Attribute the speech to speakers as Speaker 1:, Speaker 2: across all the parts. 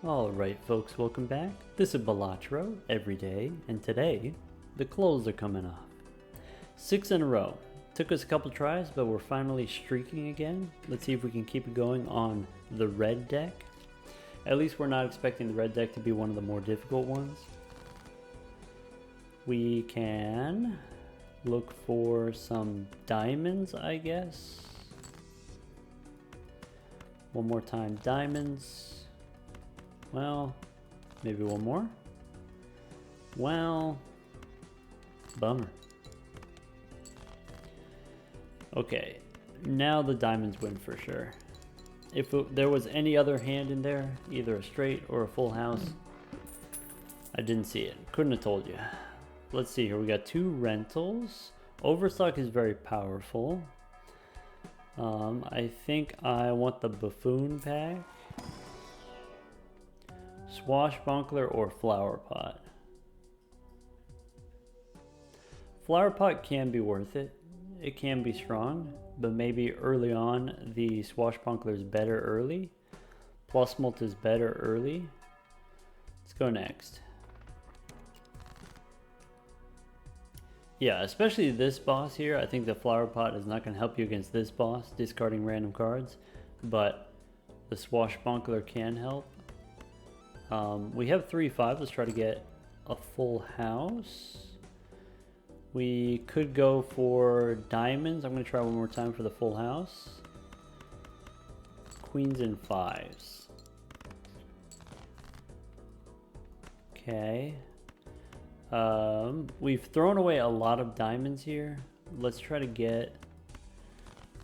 Speaker 1: Alright folks, welcome back. This is Balatro, every day, and today, the clothes are coming off. 6 in a row. Took us a couple tries, but we're finally streaking again. Let's see if we can keep it going on the red deck. At least we're not expecting the red deck to be one of the more difficult ones. We can look for some diamonds, I guess. One more time, diamonds. Well, maybe one more. Well, bummer. Okay, now the diamonds win for sure. If there was any other hand in there, either a straight or a full house, I didn't see it. Couldn't have told you. Let's see here. We got 2 rentals. Overstock is very powerful. I think I want the buffoon pack. Swashbuckler or flower pot. Flower pot can be worth it. It can be strong, but maybe early on the swashbuckler is better early. Plus mult is better early. Let's go next. Yeah, especially this boss here. I think the flower pot is not going to help you against this boss, discarding random cards, but the swashbuckler can help. We have 3-5. Let's try to get a full house. We could go for diamonds. I'm going to try one more time for the full house. Queens and 5s. Okay. We've thrown away a lot of diamonds here. Let's try to get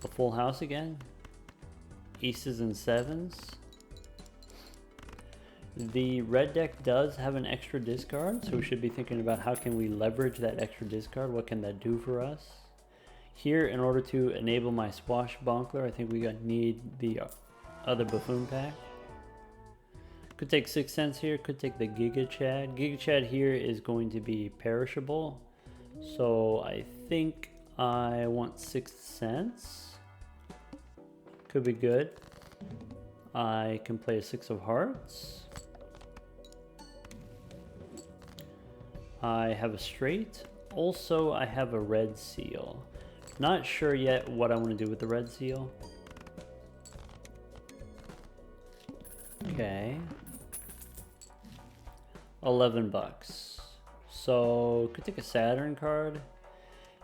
Speaker 1: a full house again. Aces and 7s. The red deck does have an extra discard, so we should be thinking about how can we leverage that extra discard. What can that do for us? Here, in order to enable my swashbuckler, I think we need the other buffoon pack. Could take 6 cents here, could take the Giga Chad. Giga Chad here is going to be perishable, so I think I want 6 cents. Could be good. I can play a 6 of hearts. I have a straight. Also, I have a red seal. Not sure yet what I want to do with the red seal. Okay. 11 bucks. So, could take a Saturn card.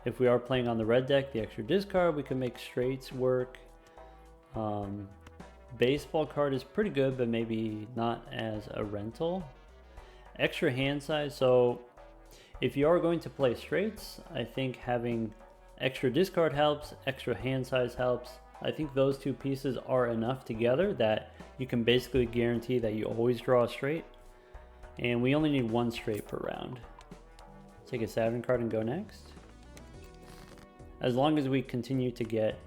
Speaker 1: If we are playing on the red deck, the extra discard, we can make straights work. Baseball card is pretty good, but maybe not as a rental. Extra hand size. So, if you are going to play straights, I think having extra discard helps, extra hand size helps. I think those 2 pieces are enough together that you can basically guarantee that you always draw a straight. And we only need 1 straight per round. Take a Saturn card and go next. As long as we continue to get,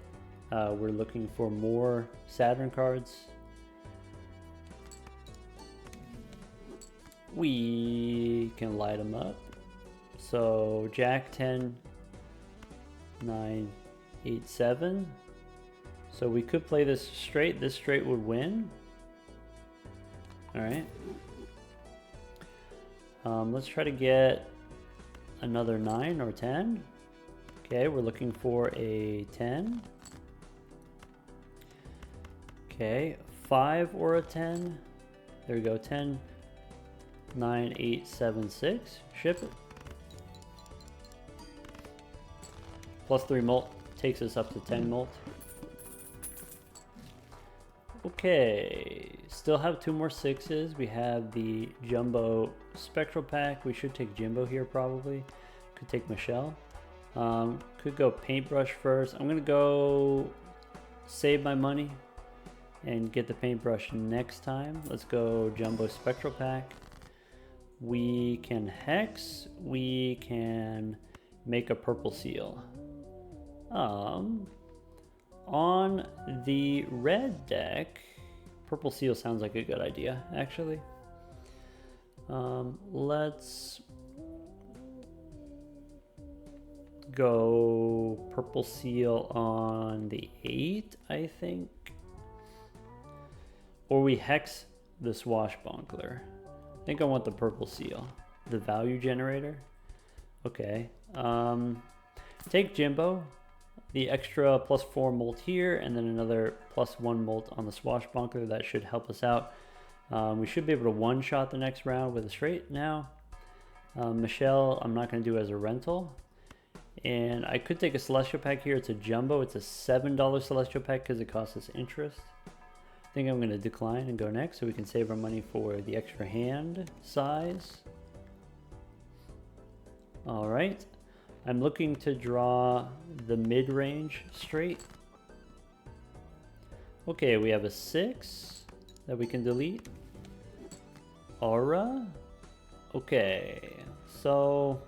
Speaker 1: we're looking for more Saturn cards. We can light them up. So Jack 10, 9, 8, 7. So we could play this straight. This straight would win. All right. Let's try to get another 9 or 10. Okay, we're looking for a 10. Okay, 5 or a 10. There we go, 10, 9, 8, 7, 6. Ship it. Plus 3 mult takes us up to 10 mult. Okay, still have 2 more 6s. We have the Jumbo Spectral Pack. We should take Jimbo here probably. Could take Michelle. Could go Paintbrush first. I'm gonna go save my money and get the Paintbrush next time. Let's go Jumbo Spectral Pack. We can Hex. We can make a Purple Seal. On the red deck, Purple Seal sounds like a good idea, actually. Let's go Purple Seal on the 8, I think. Or we Hex the swashbuckler. I think I want the purple seal. The value generator. Okay. Take Jimbo. The extra +4 molt here, and then another +1 molt on the swashbuckler. That should help us out. We should be able to one-shot the next round with a straight now. Michelle, I'm not going to do as a rental. And I could take a Celestial Pack here. It's a jumbo. It's a $7 Celestial Pack because it costs us interest. I think I'm going to decline and go next so we can save our money for the extra hand size. All right. I'm looking to draw the mid-range straight. Okay, we have a 6 that we can delete. Aura. Okay, so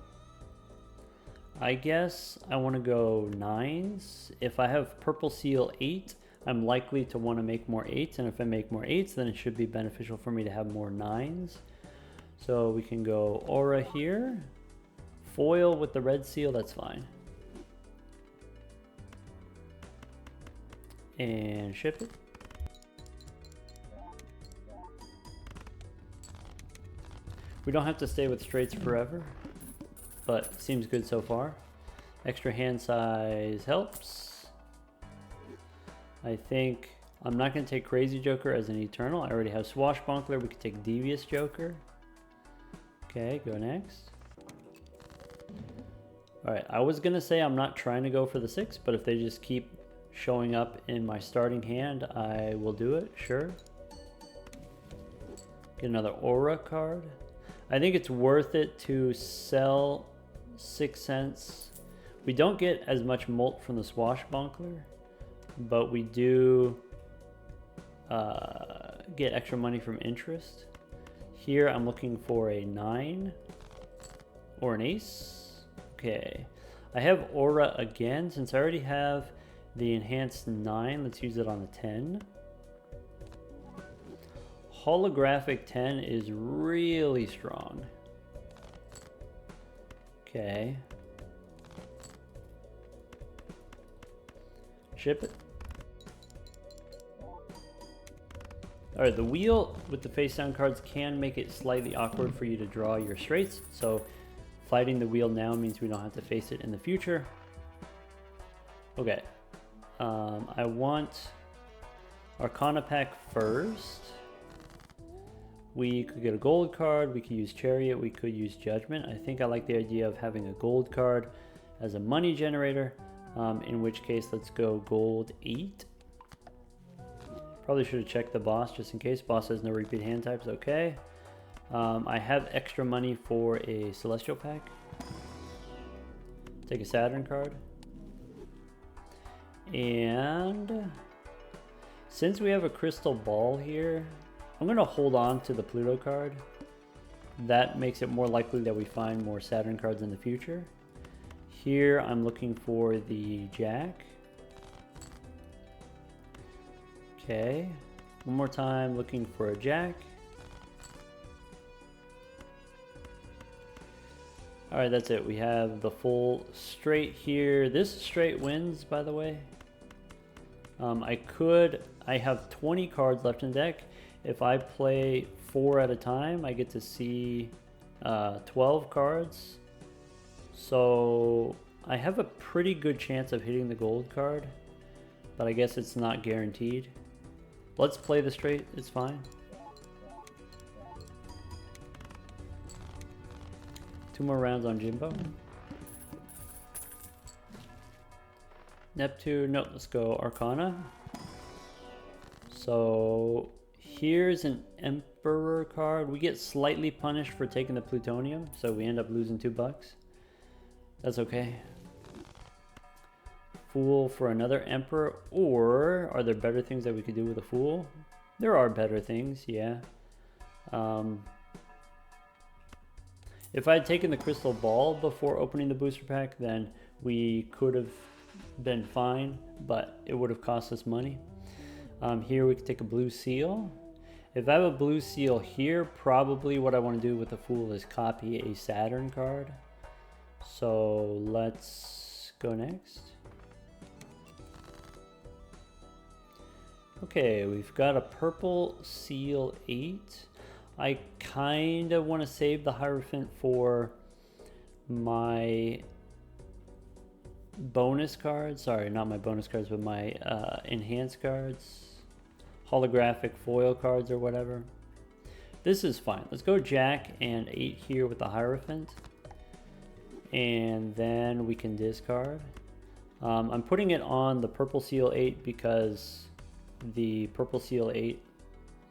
Speaker 1: I guess I want to go 9s. If I have purple seal 8, I'm likely to want to make more 8s, and if I make more 8s, then it should be beneficial for me to have more 9s. So we can go aura here. Foil with the red seal, that's fine. And ship it. We don't have to stay with straights forever, but seems good so far. Extra hand size helps. I think I'm not going to take Crazy Joker as an Eternal. I already have Swashbuckler. We could take Devious Joker. Okay, go next. Alright, I was going to say I'm not trying to go for the 6, but if they just keep showing up in my starting hand, I will do it, sure. Get another Aura card. I think it's worth it to sell 6 cents. We don't get as much molt from the Swashbuckler, but we do get extra money from interest. Here I'm looking for a 9 or an ace. Okay, I have Aura again. Since I already have the enhanced 9, let's use it on a 10. Holographic 10 is really strong. Okay. Ship it. Alright, the wheel with the face down cards can make it slightly awkward for you to draw your straights, so fighting the wheel now means we don't have to face it in the future. Okay. I want Arcana Pack first. We could get a gold card, we could use Chariot, we could use Judgment. I think I like the idea of having a gold card as a money generator, in which case let's go gold 8. Probably should have checked the boss just in case. Boss has no repeat hand types, okay. I have extra money for a Celestial Pack. Take a Saturn card. And since we have a Crystal Ball here, I'm going to hold on to the Pluto card. That makes it more likely that we find more Saturn cards in the future. Here I'm looking for the Jack. Okay, one more time looking for a Jack. Alright, that's it. We have the full straight here. This straight wins, by the way. I have 20 cards left in deck. If I play 4 at a time, I get to see 12 cards. So I have a pretty good chance of hitting the gold card, but I guess it's not guaranteed. Let's play the straight, it's fine. 2 more rounds on Jimbo. Neptune, no, let's go Arcana. So here's an Emperor card. We get slightly punished for taking the Plutonium, so we end up losing $2. That's okay. Fool for another Emperor, or are there better things that we could do with a Fool? There are better things, yeah. If I had taken the Crystal Ball before opening the booster pack, then we could have been fine, but it would have cost us money. Here we could take a blue seal. If I have a blue seal here, probably what I want to do with the Fool is copy a Saturn card. So let's go next. Okay, we've got a purple seal 8. I kind of want to save the Hierophant for my bonus cards. Sorry, not my bonus cards, but my enhanced cards. Holographic foil cards or whatever. This is fine. Let's go Jack and 8 here with the Hierophant. And then we can discard. I'm putting it on the purple seal 8 because the purple seal 8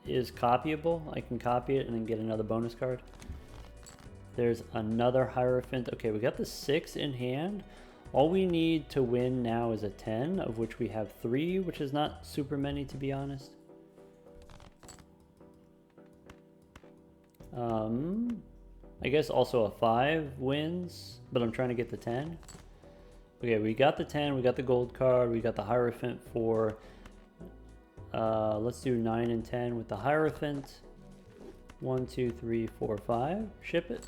Speaker 1: is copyable. I can copy it and then get another bonus card. There's another Hierophant. Okay, we got the 6 in hand. All we need to win now is a 10, of which we have 3, which is not super many, to be honest. I guess also a 5 wins, but I'm trying to get the 10. Okay, we got the 10, we got the gold card, we got the Hierophant for, let's do 9 and 10 with the Hierophant. 1, 2, 3, 4, 5, ship it.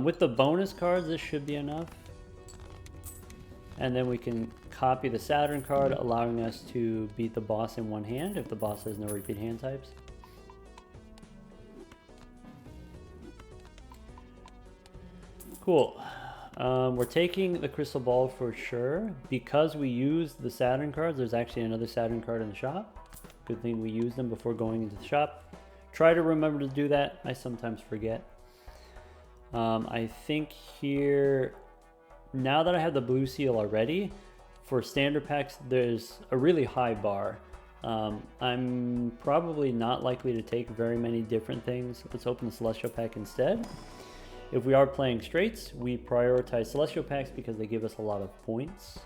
Speaker 1: With the bonus cards, this should be enough. And then we can copy the Saturn card, allowing us to beat the boss in one hand if the boss has no repeat hand types. Cool. We're taking the crystal ball for sure. Because we used the Saturn cards, there's actually another Saturn card in the shop. Good thing we used them before going into the shop. Try to remember to do that. I sometimes forget. I think here, now that I have the blue seal already, for standard packs, there's a really high bar. I'm probably not likely to take very many different things. Let's open the Celestial pack instead. If we are playing straights, we prioritize Celestial packs because they give us a lot of points.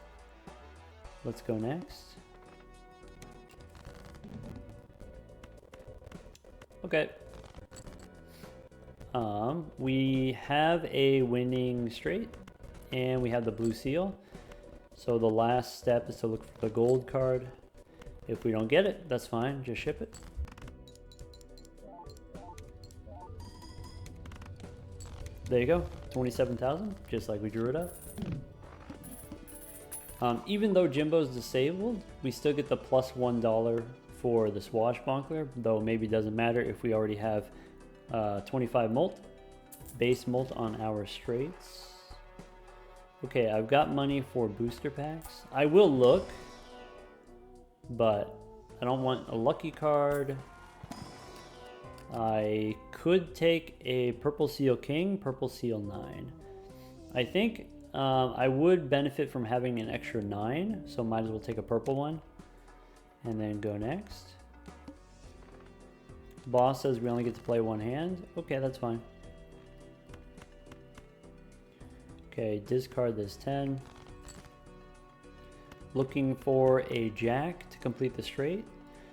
Speaker 1: Let's go next. Okay. We have a winning straight, and we have the blue seal. So the last step is to look for the gold card. If we don't get it, that's fine, just ship it. There you go, 27,000, just like we drew it up. Even though Jimbo's disabled, we still get the plus $1 for the Swashbuckler, though maybe doesn't matter if we already have 25 molt, base molt on our straights. Okay, I've got money for booster packs. I will look, but I don't want a lucky card. I could take a purple seal king, purple seal 9. I think I would benefit from having an extra 9, so might as well take a purple one and then go next. Boss says we only get to play one hand. Okay, that's fine. Okay, discard this 10. Looking for a jack to complete the straight.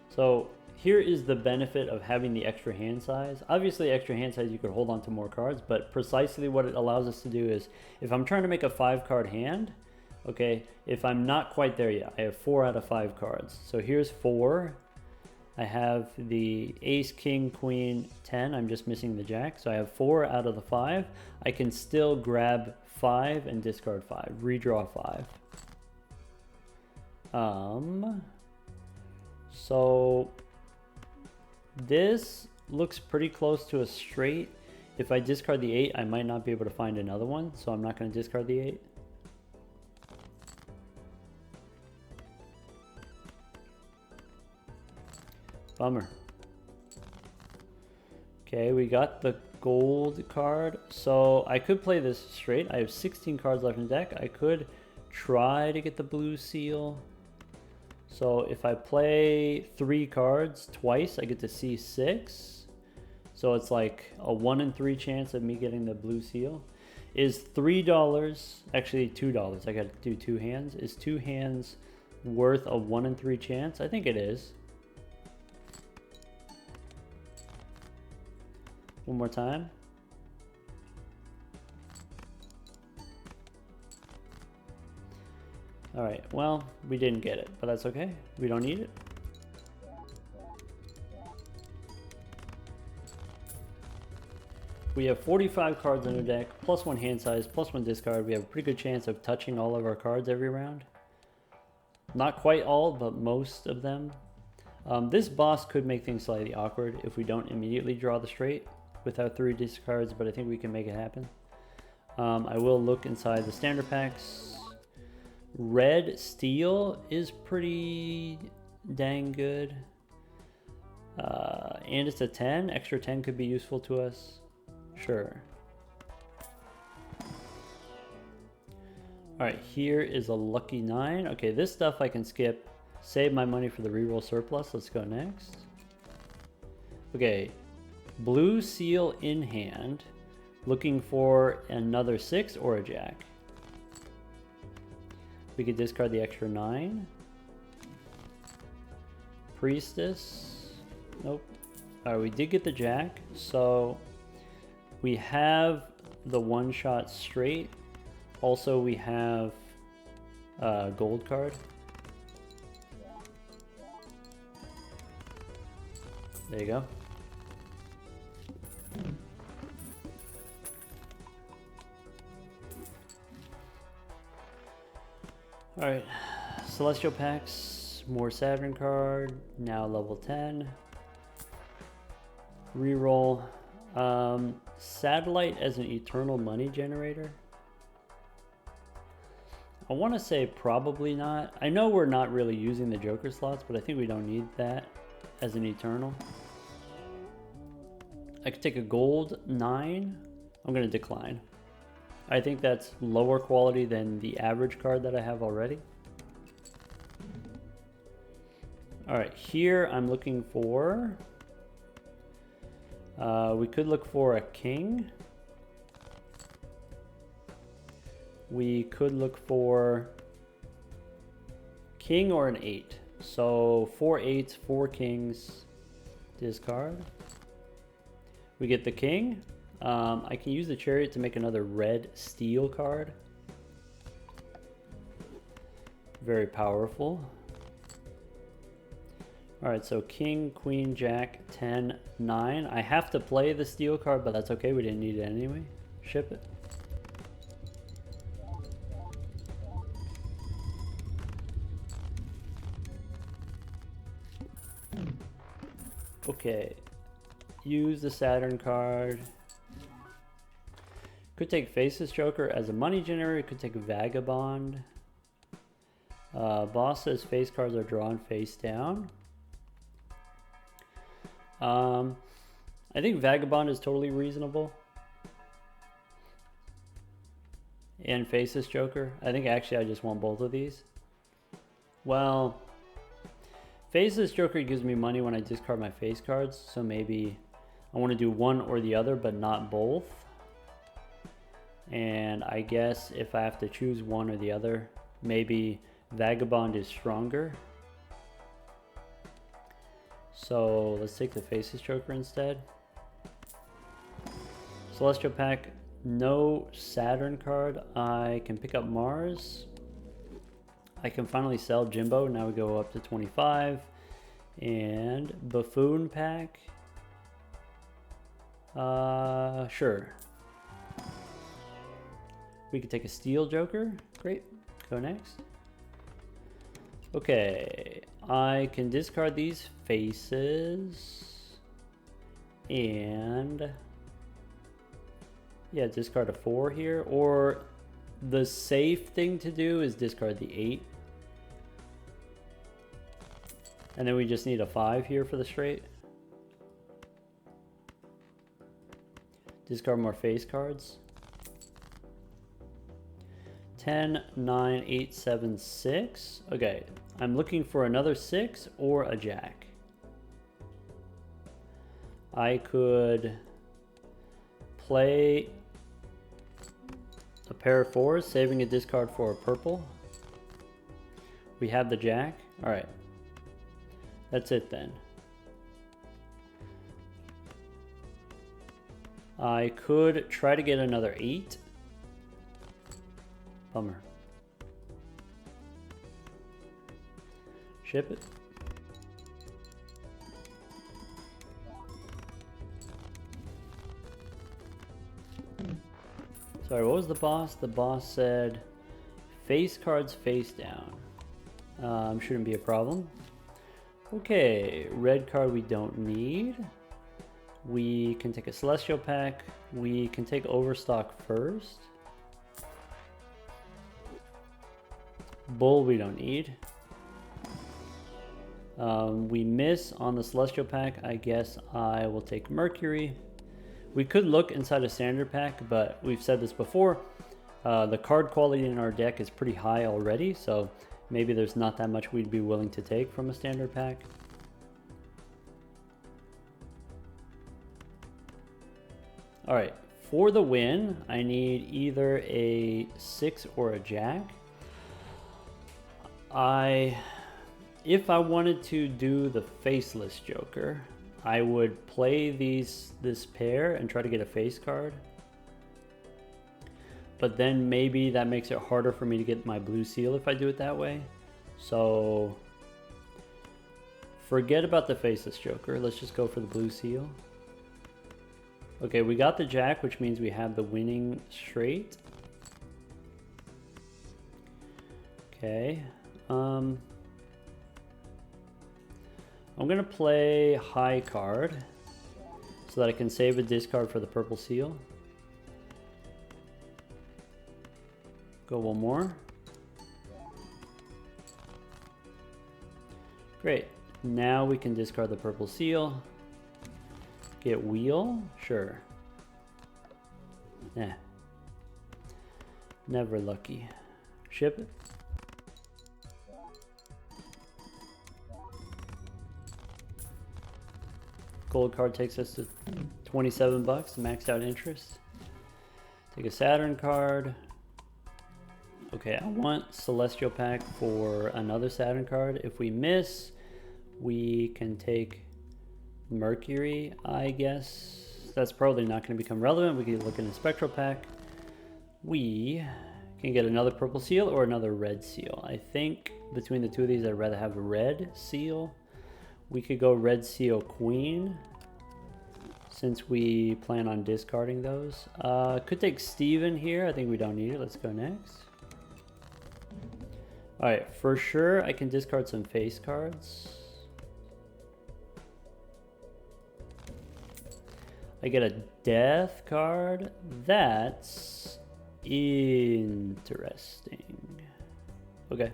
Speaker 1: So here is the benefit of having the extra hand size. Obviously, extra hand size, you could hold on to more cards, but precisely what it allows us to do is, if I'm trying to make a 5-card hand, okay, if I'm not quite there yet, I have 4 out of 5 cards. So here's 4. I have the ace, king, queen, 10. I'm just missing the jack. So I have 4 out of the 5. I can still grab 5 and discard 5. Redraw 5. So this looks pretty close to a straight. If I discard the 8, I might not be able to find another one. So I'm not going to discard the 8. Bummer. Okay, we got the gold card. So I could play this straight. I have 16 cards left in the deck. I could try to get the blue seal. So if I play 3 cards twice, I get to see 6. So it's like a 1 in 3 chance of me getting the blue seal. Is $3, actually $2, I gotta do 2 hands. Is 2 hands worth a 1 in 3 chance? I think it is. One more time. All right, well, we didn't get it, but that's okay. We don't need it. We have 45 cards in our deck, plus 1 hand size, plus 1 discard. We have a pretty good chance of touching all of our cards every round. Not quite all, but most of them. This boss could make things slightly awkward if we don't immediately draw the straight with our 3 discards, but I think we can make it happen. I will look inside the standard packs. Red steel is pretty dang good. And it's a 10. Extra 10 could be useful to us. Sure. Alright, here is a lucky 9. Okay, this stuff I can skip. Save my money for the reroll surplus. Let's go next. Okay, blue seal in hand. Looking for another 6 or a jack. We could discard the extra 9. Priestess. Nope. Alright, we did get the jack. So we have the one-shot straight. Also, we have a gold card. There you go. Alright, Celestial Packs, more Saturn card, now level 10. Reroll. Satellite as an eternal money generator. I want to say probably not. I know we're not really using the Joker slots, but I think we don't need that as an eternal. I could take a gold 9. I'm going to decline. I think that's lower quality than the average card that I have already. Alright, here I'm looking for... we could look for a king. We could look for king or an 8. So 4 8s, 4 kings, discard. We get the king. I can use the chariot to make another red steel card. Very powerful. Alright, so king, queen, jack, 10, 9. I have to play the steel card, but that's okay. We didn't need it anyway. Ship it. Okay. Use the Saturn card. Could take Faceless Joker as a money generator. Could take Vagabond. Boss says face cards are drawn face down. I think Vagabond is totally reasonable. And Faceless Joker. I think actually I just want both of these. Well, Faceless Joker gives me money when I discard my face cards. So maybe I want to do one or the other, but not both. And I guess if I have to choose one or the other, maybe Vagabond is stronger. So let's take the Faceless Joker instead. Celestial Pack, no Saturn card. I can pick up Mars. I can finally sell Jimbo. Now we go up to 25. And Buffoon Pack. Sure. We could take a Steel Joker. Great. Go next. Okay. I can discard these faces. And... yeah, discard a 4 here. Or the safe thing to do is discard the 8. And then we just need a 5 here for the straight. Discard more face cards. 10, 9, 8, 7, 6. Okay, I'm looking for another 6 or a jack. I could play a pair of 4s, saving a discard for a purple. We have the jack. All right, that's it then. I could try to get another 8. Bummer. Ship it. Sorry, what was the boss? The boss said face cards face down. Shouldn't be a problem. Okay, red card we don't need. We can take a Celestial Pack. We can take Overstock first. Bull we don't need. We miss on the Celestial Pack. I guess I will take Mercury. We could look inside a Standard Pack, but we've said this before. The card quality in our deck is pretty high already, so maybe there's not that much we'd be willing to take from a Standard Pack. Alright, for the win, I need either a 6 or a Jack. If I wanted to do the Faceless Joker, I would play this pair and try to get a face card. But then maybe that makes it harder for me to get my blue seal if I do it that way. So forget about the Faceless Joker. Let's just go for the blue seal. Okay, we got the Jack, which means we have the winning straight. Okay. I'm gonna play high card so that I can save a discard for the purple seal. Go one more. Great. Now we can discard the purple seal. Get wheel? Sure. Nah. Never lucky. Ship it. Gold card takes us to 27 bucks, maxed out interest. Take a Saturn card. Okay, I want Celestial Pack for another Saturn card. If we miss, we can take Mercury, I guess. That's probably not going to become relevant. We can look in a Spectral Pack. We can get another purple seal or another red seal. I think between the two of these, I'd rather have a red seal. We could go red seal queen, since we plan on discarding those. Could take Steven here. I think we don't need it. Let's go next. Alright, for sure I can discard some face cards. I get a death card. That's interesting. Okay.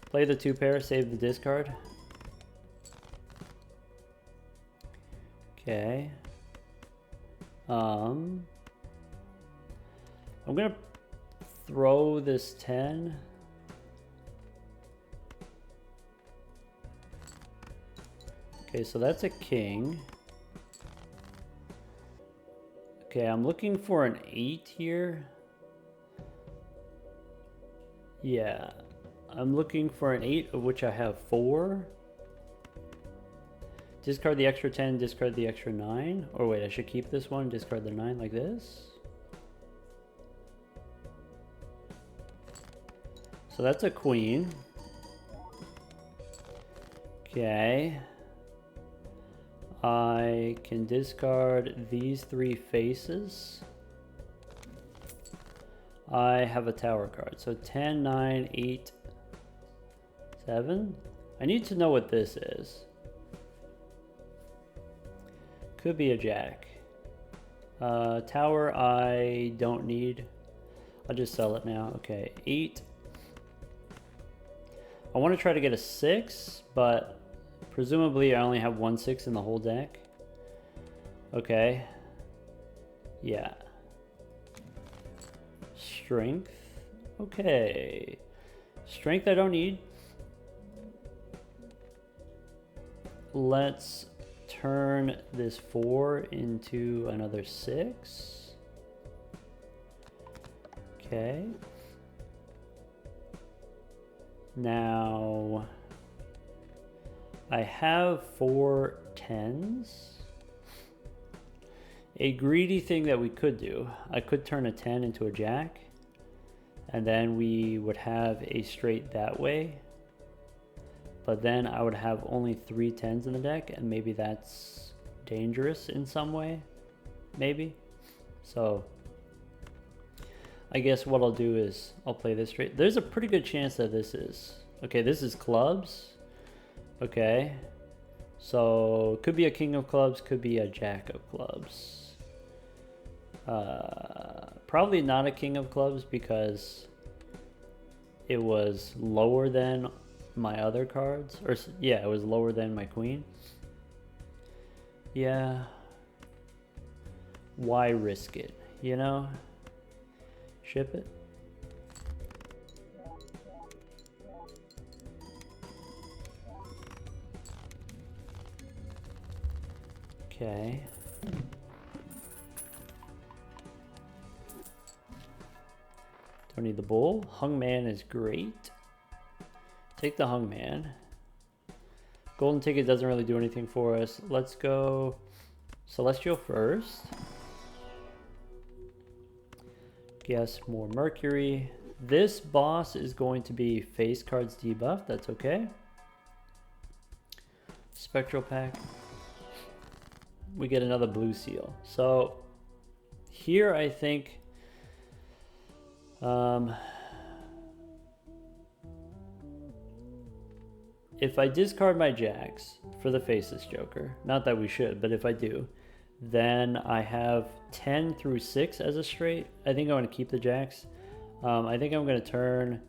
Speaker 1: Play the 2 pair, save the discard. Okay. I'm gonna throw this 10. Okay, so that's a king. Okay, I'm looking for an 8 here. Yeah, I'm looking for an 8, of which I have 4. Discard the extra 10, discard the extra 9. Or wait, I should keep this one, discard the 9 like this. So that's a queen. Okay. I can discard these 3 faces. I have a tower card. So 10, 9, 8, 7. I need to know what this is. Could be a jack. Tower I don't need. I'll just sell it now. Okay, 8. I want to try to get a 6, but presumably I only have 1 6 in the whole deck. Okay. Yeah. Strength. Okay. Strength I don't need. Let's turn this 4 into another 6. Okay. Now I have 4 10s. A greedy thing that we could do, I could turn a 10 into a jack, and then we would have a straight that way. But then I would have only 3 10s in the deck, and maybe that's dangerous in some way. Maybe. So I guess what I'll do is I'll play this straight. There's a pretty good chance that this is. Okay, this is clubs. Okay. So, could be a king of clubs, could be a jack of clubs. Probably not a king of clubs because it was lower than my other cards. Or, yeah, it was lower than my queen. Yeah. Why risk it, you know? Ship it. Okay. Don't need the bull. Hung man is great. Take the hung man. Golden ticket doesn't really do anything for us. Let's go celestial first. Guess more mercury. This boss is going to be face cards debuff. That's okay. Spectral pack. We get another blue seal. So here I think if I discard my jacks for the faceless joker, not that we should, but if I do, then I have 10 through 6 as a straight. I think I want to keep the jacks. I think I'm going to turn,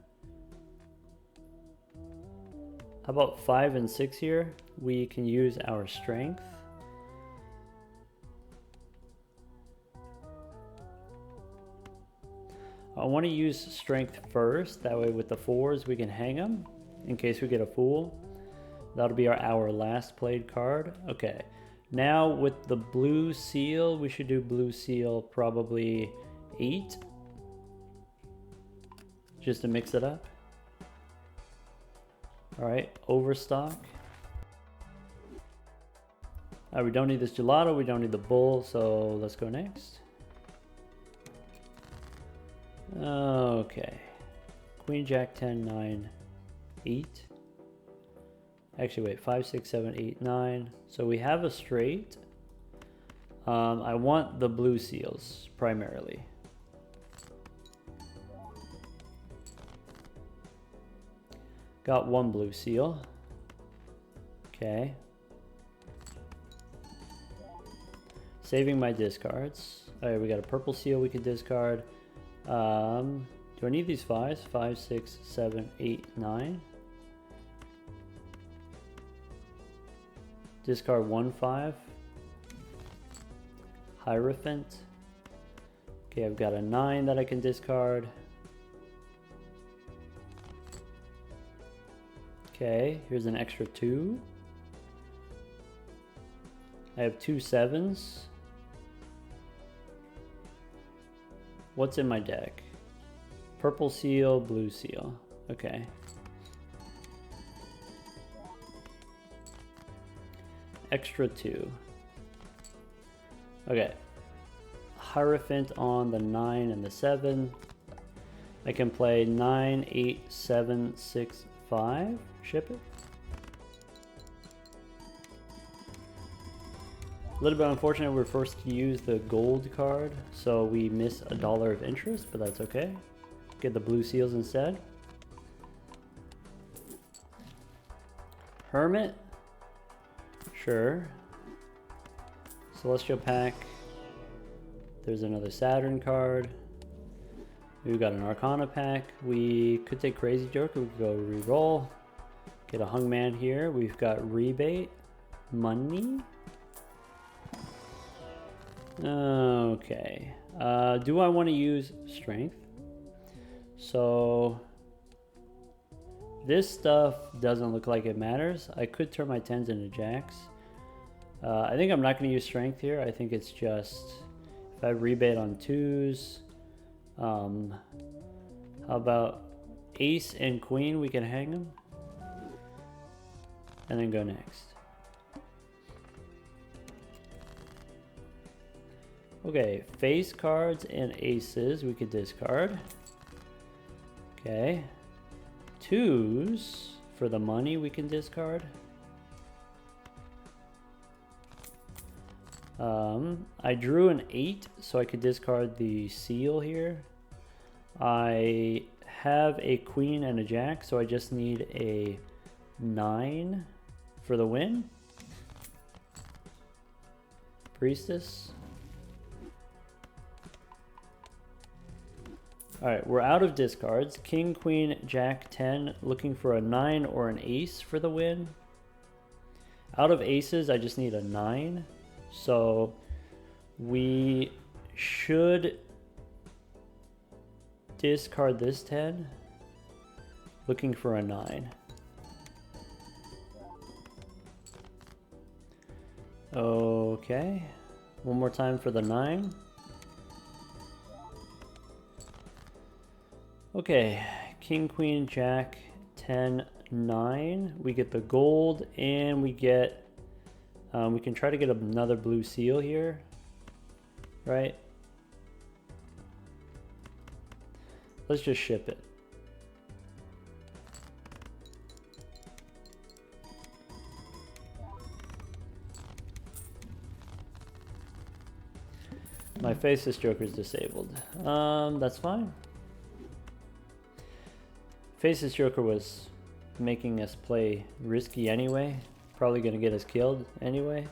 Speaker 1: how about 5 and 6 here? We can use our strength. I want to use strength first. That way with the 4s we can hang them in case we get a fool. That'll be our last played card. Okay. Now with the blue seal, we should do blue seal probably 8. Just to mix it up. Alright, overstock. We don't need this gelato, we don't need the bull, so let's go next. Okay. Queen, Jack, 10, 9, 8. Actually, wait, 5, 6, 7, 8, 9. So we have a straight. I want the blue seals primarily. Got one blue seal. Okay. Saving my discards. Alright, we got a purple seal we could discard. Do I need these 5s? 5, 6, 7, 8, 9. Discard 1, 5. Hierophant. Okay, I've got a 9 that I can discard. Okay, here's an extra 2. I have 2 7s. What's in my deck? Purple seal, blue seal. Okay. Extra 2. Okay. Hierophant on the 9 and the 7. I can play 9, 8, 7, 6, 5. Ship it. A little bit unfortunate we're forced to use the gold card, so we miss $1 of interest, but that's okay. Get the blue seals instead. Hermit. Sure. Celestial pack. There's another Saturn card. We've got an Arcana pack. We could take Crazy Joker. We could go re-roll. Get a hung man here. We've got rebate. Money. Okay. Do I want to use strength? So this stuff doesn't look like it matters. I could turn my 10s into jacks. I think I'm not going to use strength here. I think it's just if I rebate on 2s. How about ace and queen? We can hang them. And then go next. Okay, face cards and aces we could discard. Okay. 2s for the money we can discard. I drew an 8, so I could discard the seal here. I have a queen and a jack, so I just need a 9 for the win. Priestess. Alright, we're out of discards. King, queen, jack, 10. Looking for a 9 or an ace for the win. Out of aces, I just need a 9. So we should discard this 10. Looking for a 9. Okay. One more time for the 9. Okay. King, queen, jack, 10, 9. We get the gold and we get... we can try to get another blue seal here. Right? Let's just ship it. My faceless joker is disabled. That's fine. Faceless joker was making us play risky anyway. Probably gonna get us killed anyway.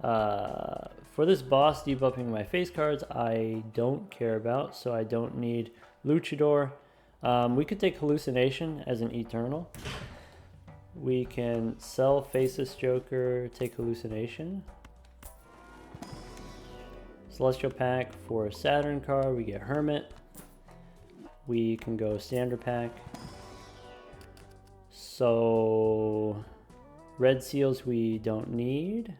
Speaker 1: For this boss, debuffing my face cards, I don't care about, so I don't need Luchador. We could take Hallucination as an Eternal. We can sell Faceless Joker, take Hallucination. Celestial Pack for a Saturn card, we get Hermit. We can go Standard Pack. So, red seals we don't need.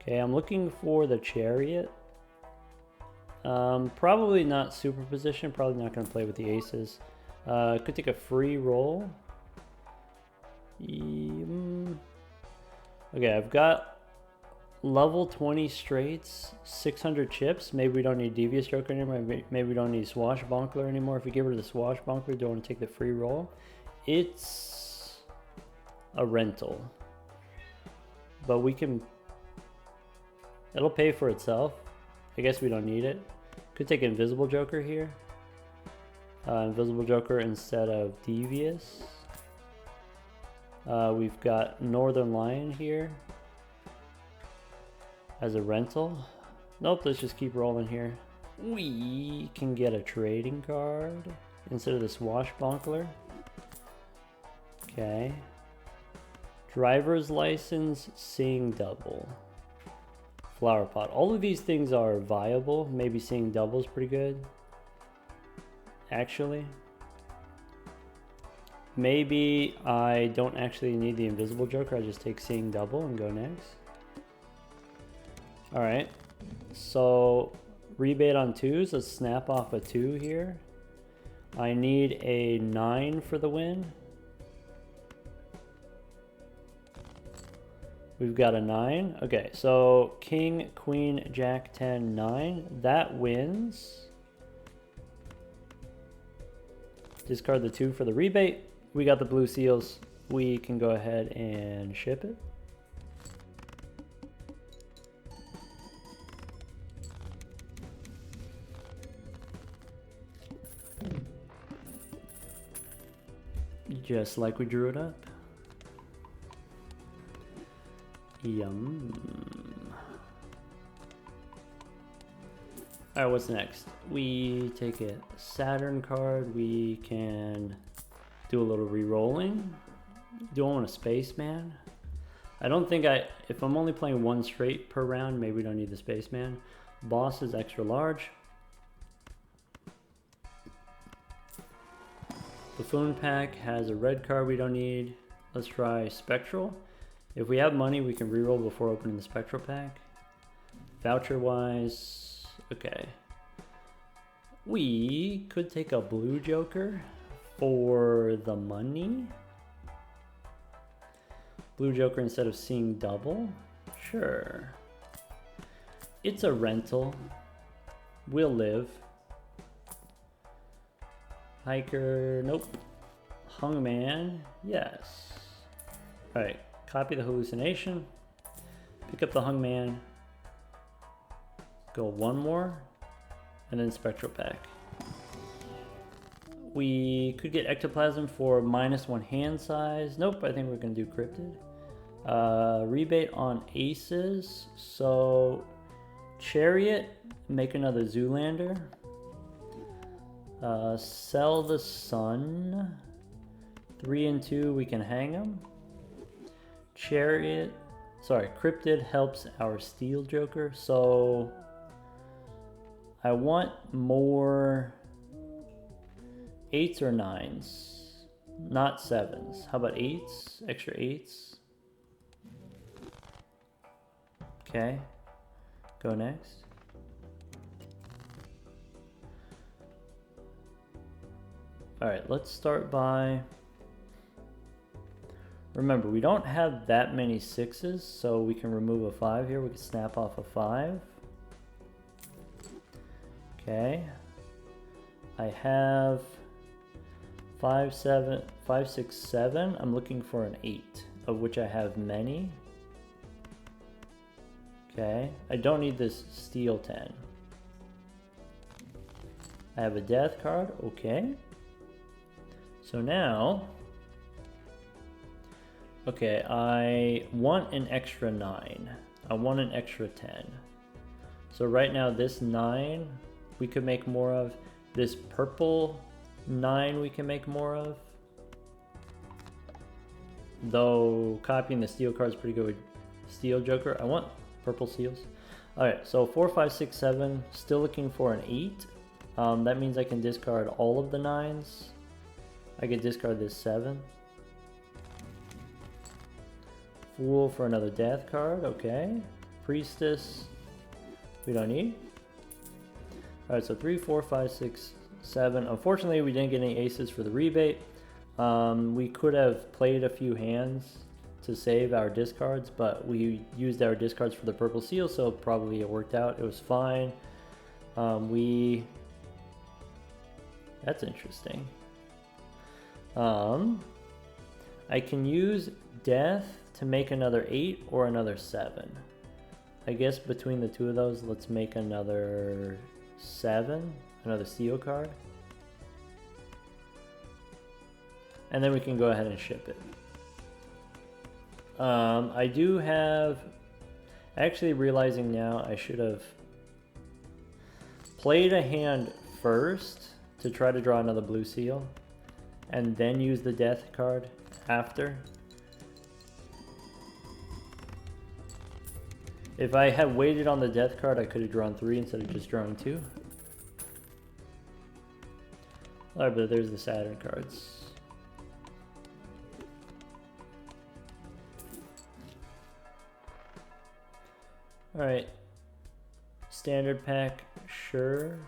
Speaker 1: Okay, I'm looking for the Chariot. Probably not superposition, probably not going to play with the aces. Could take a free roll. Okay, I've got level 20 straights, 600 chips. Maybe we don't need Devious Joker anymore. Maybe we don't need Swashbuckler anymore. If we get rid of the Swashbuckler, don't want to take the free roll. It's a rental. But we can... It'll pay for itself. I guess we don't need it. Could take Invisible Joker here. Invisible Joker instead of Devious. We've got Northern Lion here as a rental. Nope, let's just keep rolling here. We can get a trading card instead of the Swashbuckler. Okay. Driver's license, seeing double. Flower pot. All of these things are viable. Maybe seeing double is pretty good. Actually. Maybe I don't actually need the Invisible Joker. I just take seeing double and go next. Alright. So, rebate on 2s. Let's snap off a 2 here. I need a 9 for the win. We've got a 9. Okay, so King, Queen, Jack, 10, 9. That wins. Discard the 2 for the rebate. We got the blue seals. We can go ahead and ship it. Just like we drew it up. Yum. Alright, what's next? We take a Saturn card. We can do a little re-rolling. Do I want a Spaceman? I don't think if I'm only playing one straight per round, maybe we don't need the Spaceman. Boss is extra large. Buffoon Pack has a red card we don't need. Let's try Spectral. If we have money, we can reroll before opening the Spectral Pack. Voucher wise, okay. We could take a blue Joker for the money. Blue Joker instead of seeing double. Sure. It's a rental. We'll live. Hiker, nope. Hungman, yes. Alright, copy the hallucination. Pick up the Hungman. Go one more. And then Spectral Pack. We could get Ectoplasm for -1 hand size. Nope, I think we're gonna do Cryptid. Rebate on aces. So Chariot, make another Zoolander. Sell the Sun. 3 and 2, we can hang them. Chariot, sorry, Cryptid helps our Steel Joker. So I want more 8s or 9s, not 7s. How about 8s? Extra 8s. Okay, go next. All right, let's start by, remember, we don't have that many 6s, so we can remove a 5 here. We can snap off a 5. Okay, I have 5, 6, 7. I'm looking for an 8, of which I have many. Okay, I don't need this Steel 10. I have a Death card, okay. So now, okay, I want an extra 9. I want an extra 10. So right now this 9 we could make more of. This purple 9 we can make more of. Though copying the Steel card is pretty good with Steel Joker. I want purple seals. Alright, so 4, 5, 6, 7. Still looking for an 8. That means I can discard all of the 9s. I could discard this 7. Fool for another Death card, okay. Priestess, we don't need. Alright, so 3, 4, 5, 6, 7. Unfortunately, we didn't get any aces for the rebate. We could have played a few hands to save our discards, but we used our discards for the purple seal, so probably it worked out. It was fine. That's interesting. I can use Death to make another 8 or another 7. I guess between the two of those, let's make another 7, another Steel card. And then we can go ahead and ship it. I do have, actually realizing now I should have played a hand first to try to draw another blue seal, and then use the Death card after. If I had waited on the Death card, I could have drawn 3 instead of just drawing 2. Alright, but there's the Saturn cards. Alright. Standard pack, sure.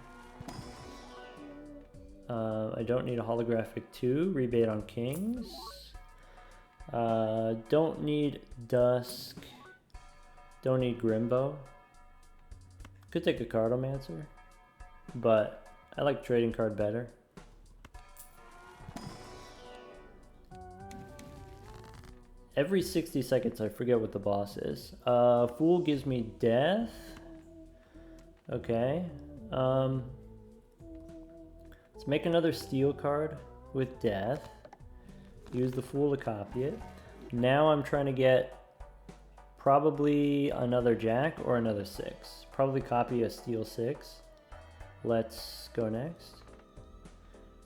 Speaker 1: I don't need a holographic 2. Rebate on kings. Don't need Dusk. Don't need Grimbo. Could take a Cartomancer, but I like trading card better. Every 60 seconds I forget what the boss is. Fool gives me Death. Okay. Let's make another Steel card with Death. Use the Fool to copy it. Now I'm trying to get probably another Jack or another 6. Probably copy a Steel 6. Let's go next.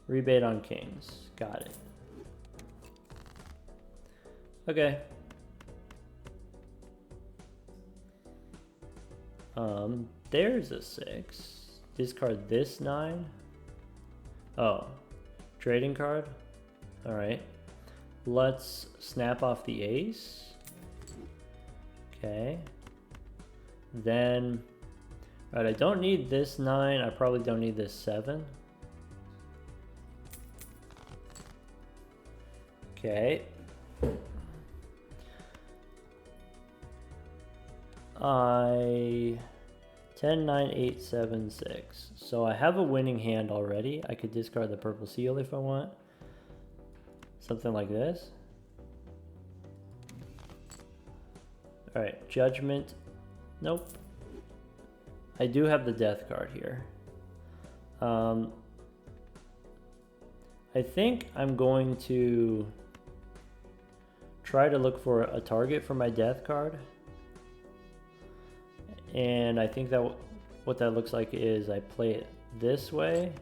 Speaker 1: Rebate on kings. Got it. Okay. There's a 6. Discard this 9. Oh, trading card. All right. Let's snap off the ace. Okay. Then, all right, I don't need this 9. I probably don't need this 7. Okay. I 10, 9, 8, 7, 6. So I have a winning hand already. I could discard the purple seal if I want. Something like this. Alright, Judgment. Nope. I do have the Death card here. I think I'm going to try to look for a target for my death card. And I think that what that looks like is I play it this way.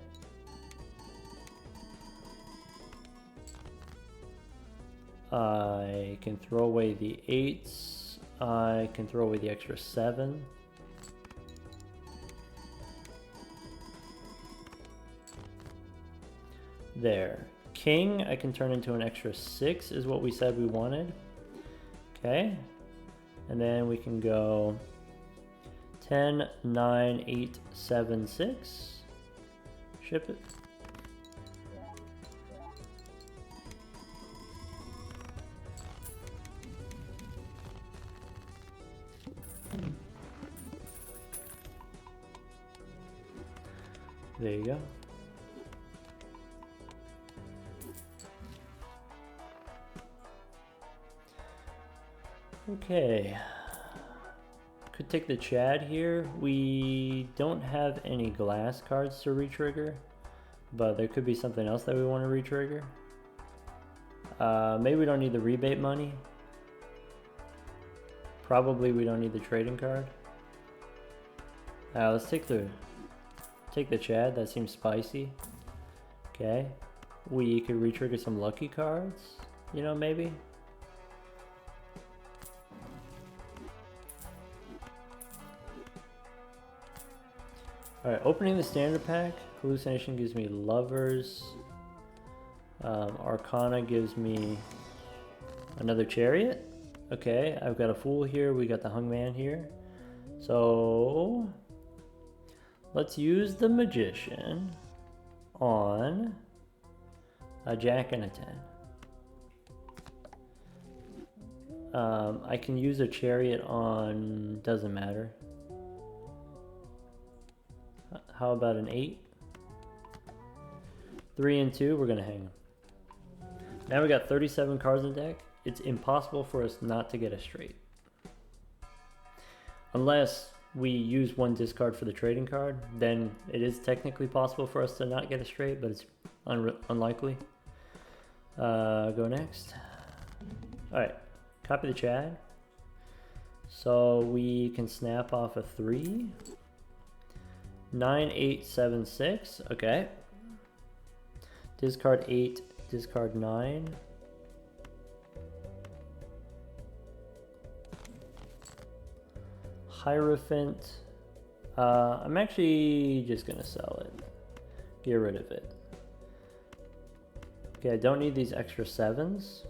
Speaker 1: I can throw away the 8s. I can throw away the extra 7. There. King, I can turn into an extra 6 is what we said we wanted. Okay. And then we can go 10, 9, 8, 7, 6. Ship it. There you go. Okay. Could take the Chad here. We don't have any glass cards to retrigger, but there could be something else that we want to retrigger. Maybe we don't need the rebate money. Probably we don't need the trading card. Let's take the Chad. That seems spicy. Okay. We could retrigger some lucky cards, you know, maybe. Alright, opening the standard pack. Hallucination gives me lovers. Arcana gives me another chariot. Okay, I've got a fool here. We got the hung man here. So let's use the magician on a jack and a 10. I can use a chariot on, doesn't matter. How about an 8? 3 and 2, we're gonna hang them. Now we got 37 cards in the deck. It's impossible for us not to get a straight. Unless we use one discard for the trading card, then it is technically possible for us to not get a straight, but it's unlikely. Go next. Alright, copy the Chad. So we can snap off a 3. 9, 8, 7, 6. Okay. Discard 8, discard 9. Hierophant. I'm actually just gonna sell it. Get rid of it. Okay, I don't need these extra 7s.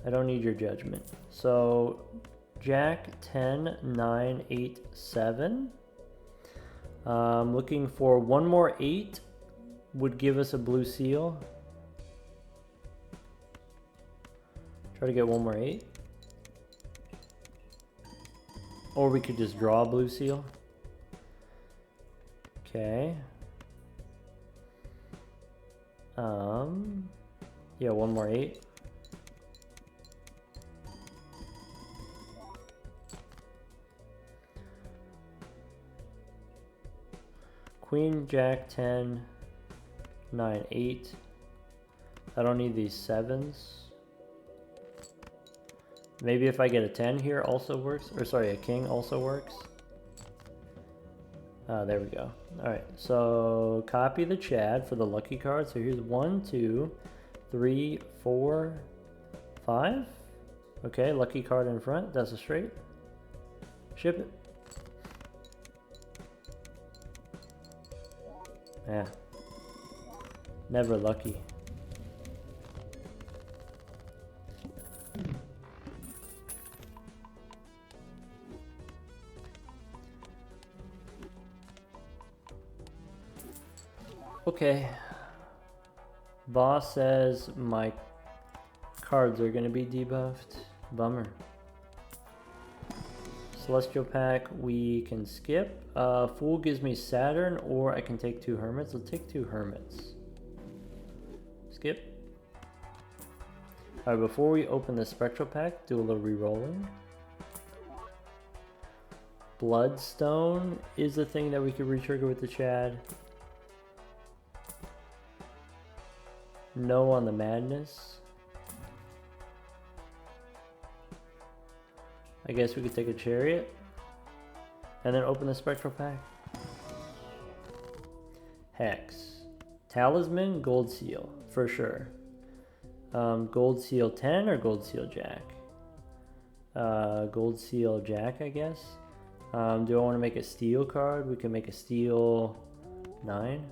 Speaker 1: I don't need your judgment. So Jack, 10, 9, 8, 7. Looking for one more 8 would give us a blue seal. Try to get one more 8. Or we could just draw a blue seal. Okay. Yeah, one more 8. Queen, Jack, 10, 9, 8. I don't need these 7s. Maybe if I get a 10 here also works. Or sorry, a king also works. There we go. Alright, so copy the Chad for the lucky card. So here's 1, 2, 3, 4, 5. Okay, lucky card in front. That's a straight. Ship it. Yeah. Never lucky. Okay. Boss says my cards are gonna be debuffed. Bummer. Celestial pack we can skip. Fool gives me Saturn, or I can take 2 hermits. Let's take 2 hermits. Skip. Alright, before we open the spectral pack, do a little re-rolling. Bloodstone is the thing that we could retrigger with the Chad. No on the madness. I guess we could take a chariot. And then open the spectral pack. Hex. Talisman, gold seal, for sure. Gold seal 10 or gold seal jack? Gold seal jack, I guess. Do I want to make a steel card? We can make a steel 9.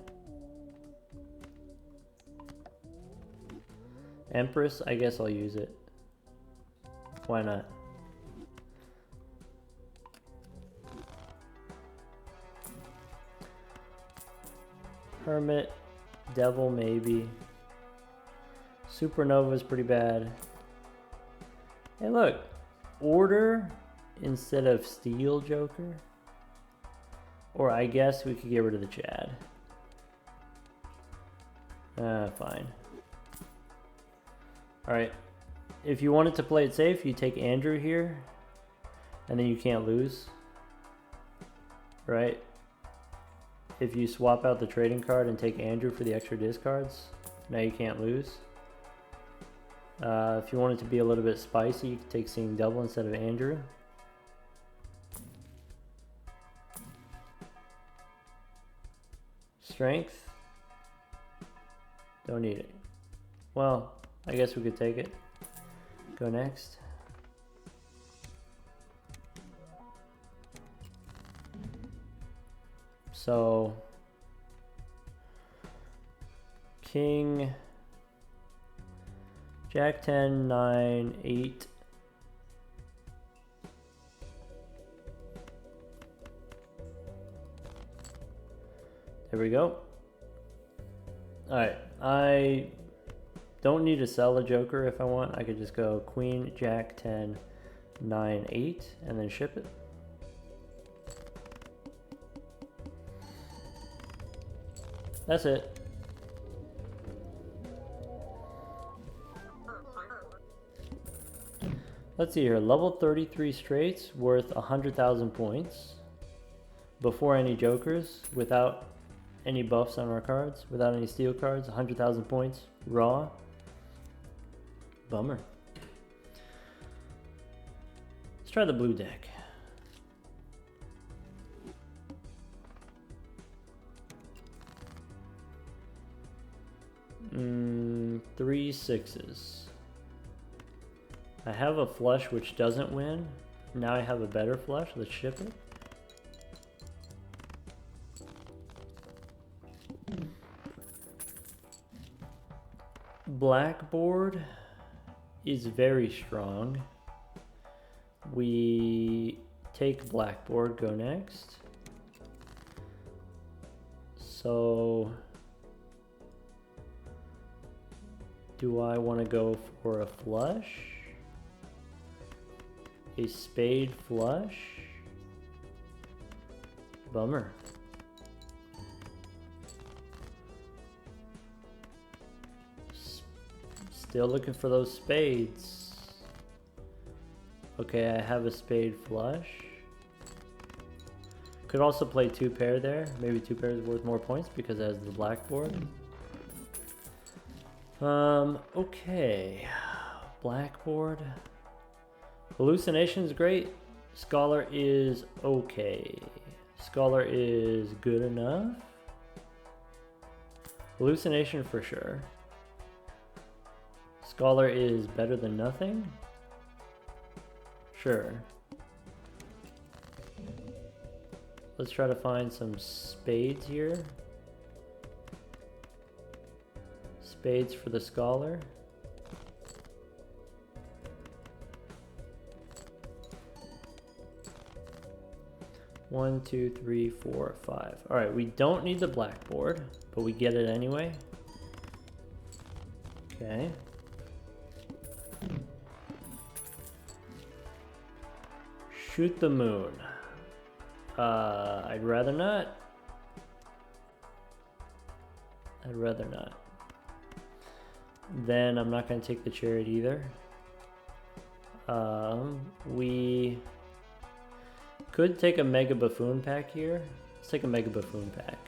Speaker 1: Empress, I guess I'll use it. Why not? Hermit, Devil maybe. Supernova is pretty bad. Hey look, Order instead of Steel Joker. Or I guess we could get rid of the Chad. Fine. Alright, if you wanted to play it safe, you take Andrew here, and then you can't lose. Right? If you swap out the trading card and take Andrew for the extra discards, now you can't lose. If you want it to be a little bit spicy, you can take Seeing Double instead of Andrew. Strength. Don't need it. Well, I guess we could take it. Go next. So, King, Jack 10, 9, 8. There we go. Alright, I don't need to sell a Joker if I want. I could just go Queen, Jack 10, 9, 8, and then ship it. That's it. Let's see here. Level 33 straights worth 100,000 points before any jokers, without any buffs on our cards, without any steel cards. 100,000 points raw. Bummer. Let's try the blue deck. Three sixes. I have a flush which doesn't win. Now I have a better flush. Let's ship it. Blackboard is very strong. We take blackboard, go next. So do I want to go for a flush? A spade flush? Bummer. Still looking for those spades. Okay, I have a spade flush. Could also play two pair there. Maybe two pairs worth more points because it has the blackboard. Okay. Blackboard. Hallucination is great. Scholar is okay. Scholar is good enough. Hallucination for sure. Scholar is better than nothing. Sure. Let's try to find some spades here. Spades for the scholar. One, two, three, four, five. All right, we don't need the blackboard, but we get it anyway. Okay. Shoot the moon. I'd rather not. I'd rather not. Then I'm not going to take the chariot either. We could take a Mega Buffoon pack here. Let's take a Mega Buffoon pack.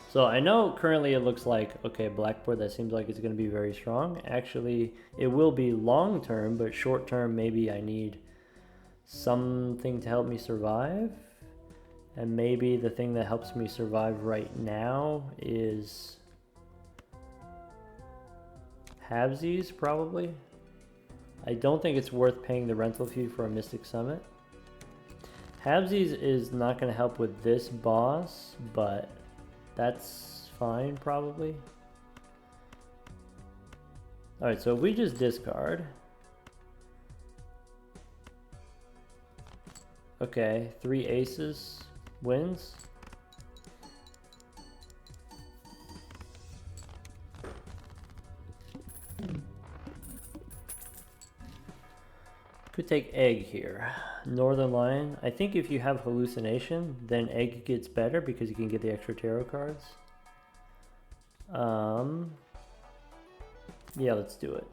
Speaker 1: So I know currently it looks like, okay, blackboard, that seems like it's going to be very strong. Actually, it will be long term, but short term, maybe I need something to help me survive. And maybe the thing that helps me survive right now is halvesies, probably. I don't think it's worth paying the rental fee for a Mystic Summit. Halvesies is not going to help with this boss, but that's fine, probably. Alright, so if we just discard. Okay, 3 aces wins. Could take egg here. Northern Lion. I think if you have hallucination, then egg gets better because you can get the extra tarot cards. Yeah, let's do it.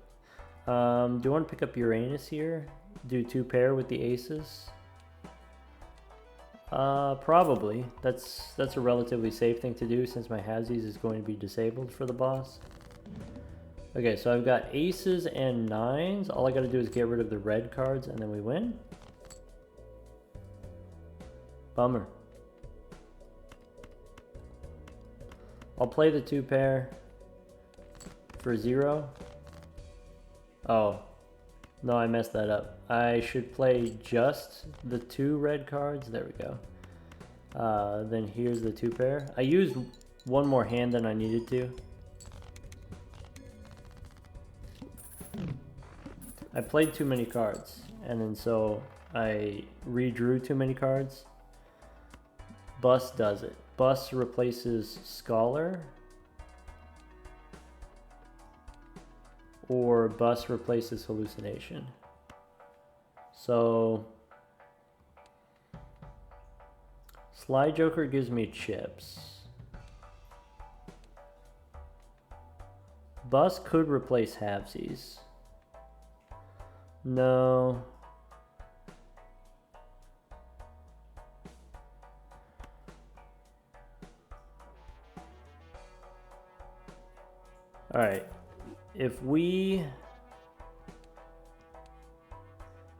Speaker 1: Do you want to pick up Uranus here? Do 2 pair with the aces? Probably. That's a relatively safe thing to do since my halvesies is going to be disabled for the boss. Okay, so I've got aces and 9s. All I gotta do is get rid of the red cards and then we win. Bummer. I'll play the 2 pair for 0. Oh, no, I messed that up. I should play just the 2 red cards. There we go. Then here's the 2 pair. I used one more hand than I needed to. I played too many cards, and then so I redrew too many cards. Bus does it. Bus replaces Scholar, or Bus replaces Hallucination. So Sly Joker gives me chips. Bus could replace halvesies. No. All right. If we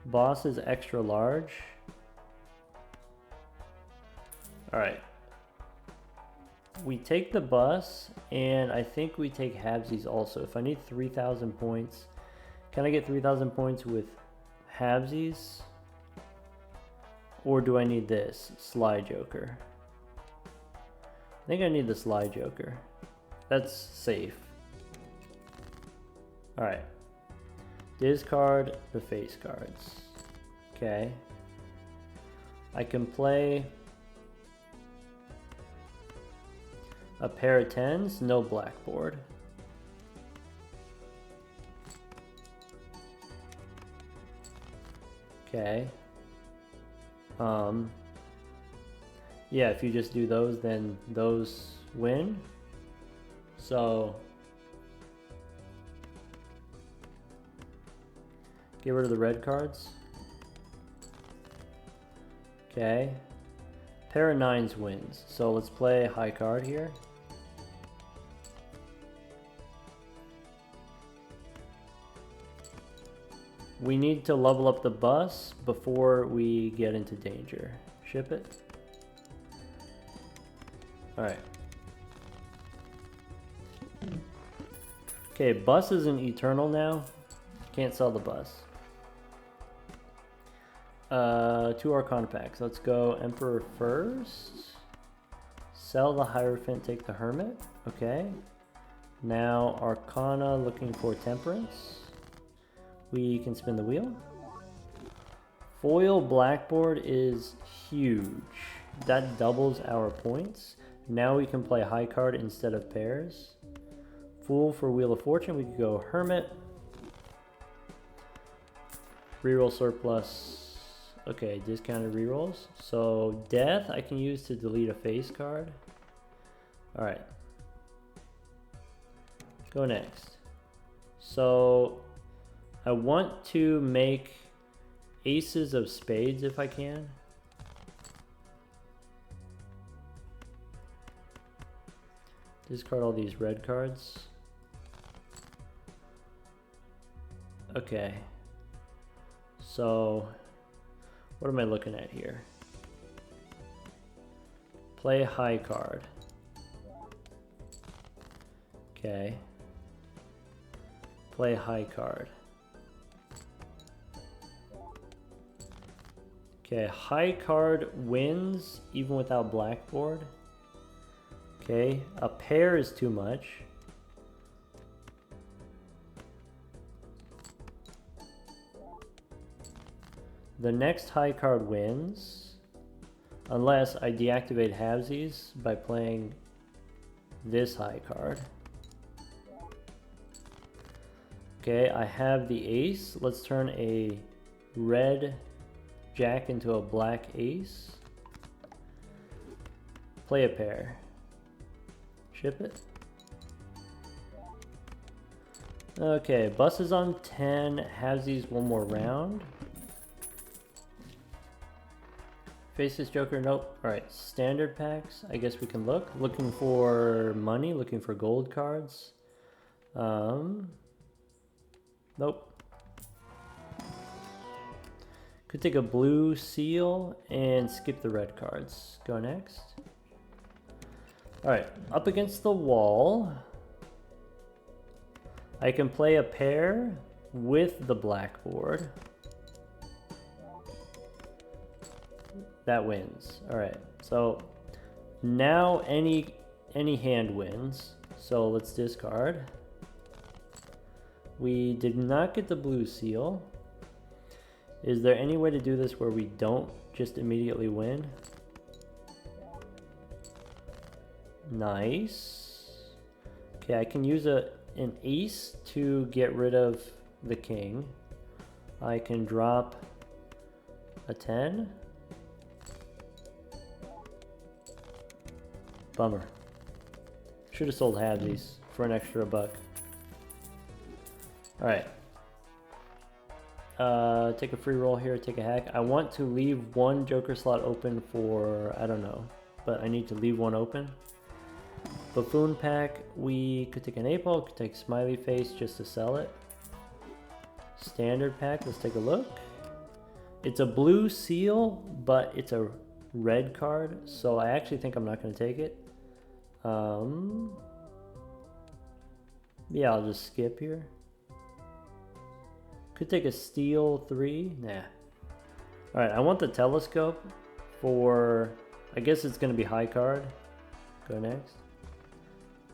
Speaker 1: boss is extra large. All right. We take the bus, and I think we take halvesies also. If I need 3,000 points, can I get 3,000 points with halvesies? Or do I need this? Sly Joker. I think I need the Sly Joker. That's safe. Alright. Discard the face cards. Okay. I can play a pair of 10s, no blackboard. Okay. Yeah, if you just do those, then those win. So get rid of the red cards. Okay. Pair of 9s wins. So let's play a high card here. We need to level up the bus before we get into danger. Ship it. Alright. Okay, bus is an eternal now. Can't sell the bus. 2 Arcana packs. Let's go Emperor first. Sell the Hierophant, take the Hermit. Okay. Now Arcana, looking for Temperance. We can spin the wheel. Foil blackboard is huge. That doubles our points. Now we can play high card instead of pairs. Fool for Wheel of Fortune. We could go Hermit. Reroll surplus. Okay, discounted rerolls. So Death I can use to delete a face card. Alright. Go next. So I want to make aces of spades if I can. Discard all these red cards. Okay. So, what am I looking at here? Play a high card. Okay. Play a high card. Okay, high card wins even without blackboard. Okay, a pair is too much. The next high card wins, unless I deactivate halvesies by playing this high card. Okay, I have the ace. Let's turn a red jack into a black ace. Play a pair. Ship it. Okay, bus is on 10, halvesies one more round. Face this joker, nope. Alright, standard packs, I guess we can look. Looking for money, looking for gold cards. Nope. Could take a blue seal and skip the red cards. Go next. Alright, up against the wall. I can play a pair with the blackboard. That wins. Alright, so now any hand wins. So let's discard. We did not get the blue seal. Is there any way to do this where we don't just immediately win? Nice. Okay, I can use an ace to get rid of the king. I can drop a 10. Bummer. Should have sold halvesies for an extra buck. Alright. Take a free roll here, take a hack. I want to leave one joker slot open for, I don't know, but I need to leave one open. Buffoon pack, we could take an 8-ball, could take smiley face just to sell it. Standard pack, let's take a look. It's a blue seal, but it's a red card, so I actually think I'm not going to take it. Yeah, I'll just skip here. Could take a steel 3. Nah. Alright, I want the telescope for... I guess it's going to be high card. Go next.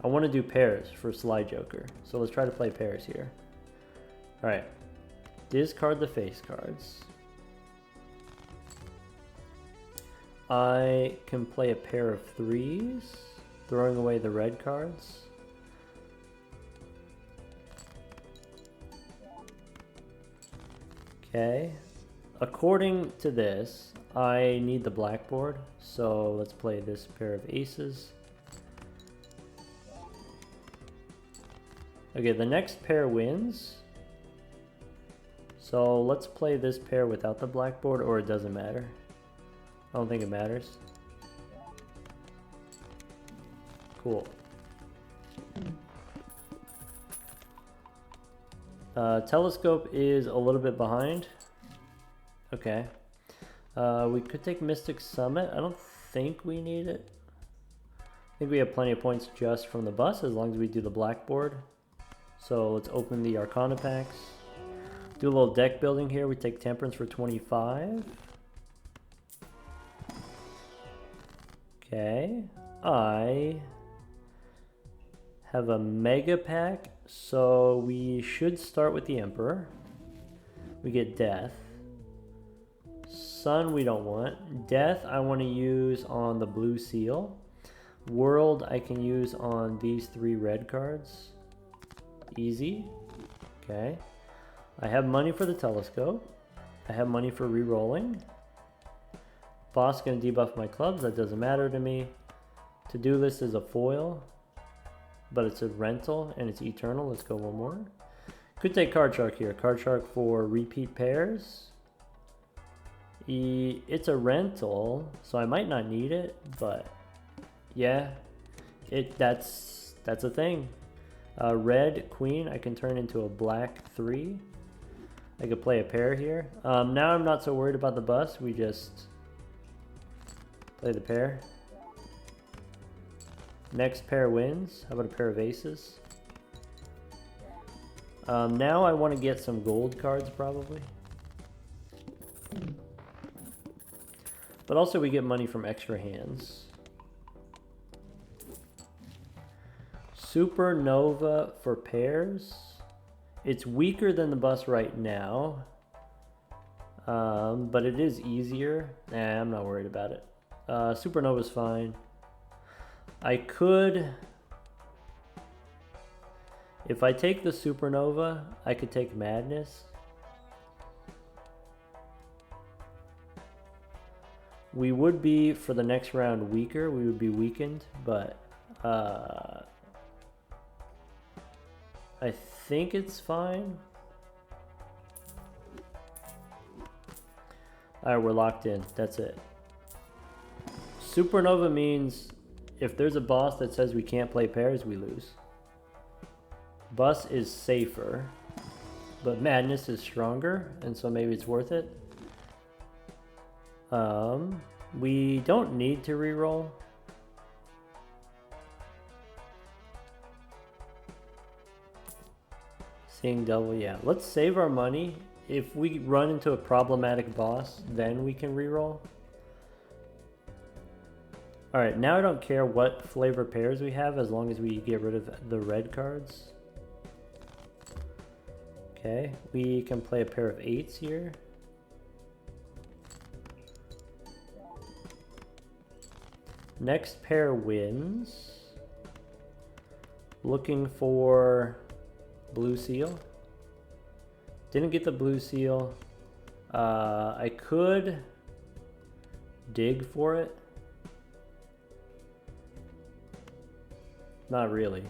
Speaker 1: I want to do pairs for slide joker. So let's try to play pairs here. Alright. Discard the face cards. I can play a pair of 3s. Throwing away the red cards. Okay, according to this, I need the blackboard, so let's play this pair of aces. Okay, the next pair wins. So let's play this pair without the blackboard, or it doesn't matter. I don't think it matters. Cool. Telescope is a little bit behind. Okay. We could take Mystic Summit. I don't think we need it. I think we have plenty of points just from the bus as long as we do the blackboard. So let's open the Arcana packs. Do a little deck building here. We take Temperance for 25. Okay. I have a mega pack, so we should start with the Emperor. We get Death. Sun we don't want. Death I want to use on the blue seal. World I can use on these 3 red cards. Easy. Okay. I have money for the telescope. I have money for re-rolling. Boss gonna debuff my clubs, that doesn't matter to me. To-do list is a foil, but it's a rental and it's eternal. Let's go one more. Could take Card Shark here. Card Shark for repeat pairs. It's a rental, so I might not need it, but yeah, that's That's a thing. Red queen, I can turn into a black 3. I could play a pair here. Now I'm not so worried about the bust. We just play the pair. Next pair wins. How about a pair of aces? Now I want to get some gold cards probably. But also we get money from extra hands. Supernova for pairs. It's weaker than the bus right now. But it is easier. Nah, I'm not worried about it. Supernova's fine. I could... If I take the Supernova, I could take Madness. We would be, for the next round, weaker. We would be weakened, but I think it's fine. Alright, we're locked in. That's it. Supernova means if there's a boss that says we can't play pairs, we lose. Bus is safer, but Madness is stronger, and so maybe it's worth it. We don't need to reroll. Seeing double, yeah. Let's save our money. If we run into a problematic boss, then we can reroll. Alright, now I don't care what flavor pairs we have as long as we get rid of the red cards. Okay, we can play a pair of 8s here. Next pair wins. Looking for blue seal. Didn't get the blue seal. I could dig for it. Not really.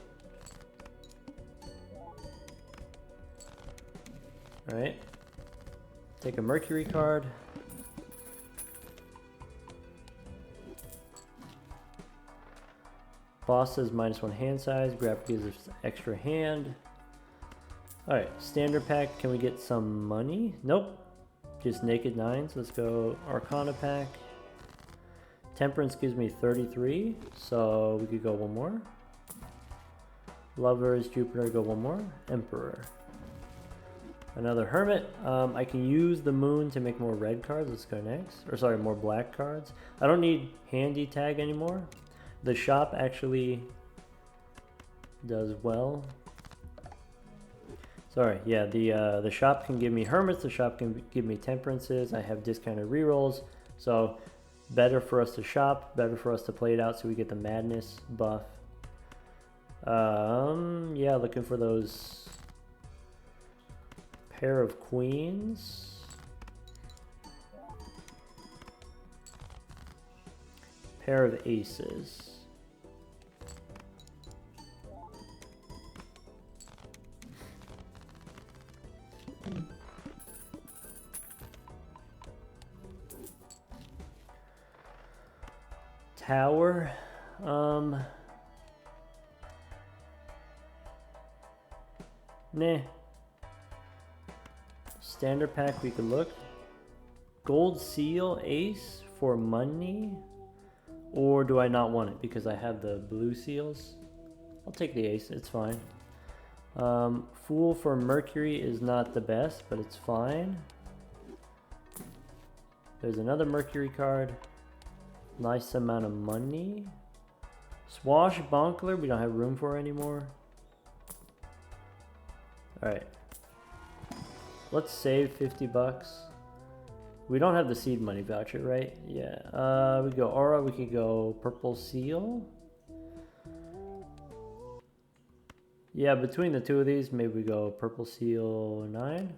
Speaker 1: Alright. Take a Mercury card. Boss says -1 hand size. Grab gives us extra hand. Alright, standard pack. Can we get some money? Nope. Just naked 9s. Let's go Arcana pack. Temperance gives me 33, so we could go one more. Lovers, Jupiter, go one more. Emperor. Another Hermit. I can use the moon to make more red cards. Let's go next. Or sorry, more black cards. I don't need handy tag anymore. The shop actually does well. Sorry, yeah, the shop can give me Hermits. The shop can give me Temperances. I have discounted rerolls. So better for us to shop. Better for us to play it out so we get the Madness buff. Yeah, looking for those pair of queens. Pair of aces. Tower. Nah. Standard pack we could look. Gold seal ace for money. Or do I not want it because I have the blue seals? I'll take the ace, it's fine. Fool for Mercury is not the best, but it's fine. There's another Mercury card. Nice amount of money. Swashbuckler, we don't have room for anymore. Alright. Let's save 50 bucks. We don't have the seed money voucher, right? Yeah. We go aura, we could go purple seal. Yeah, between the two of these, maybe we go purple seal 9.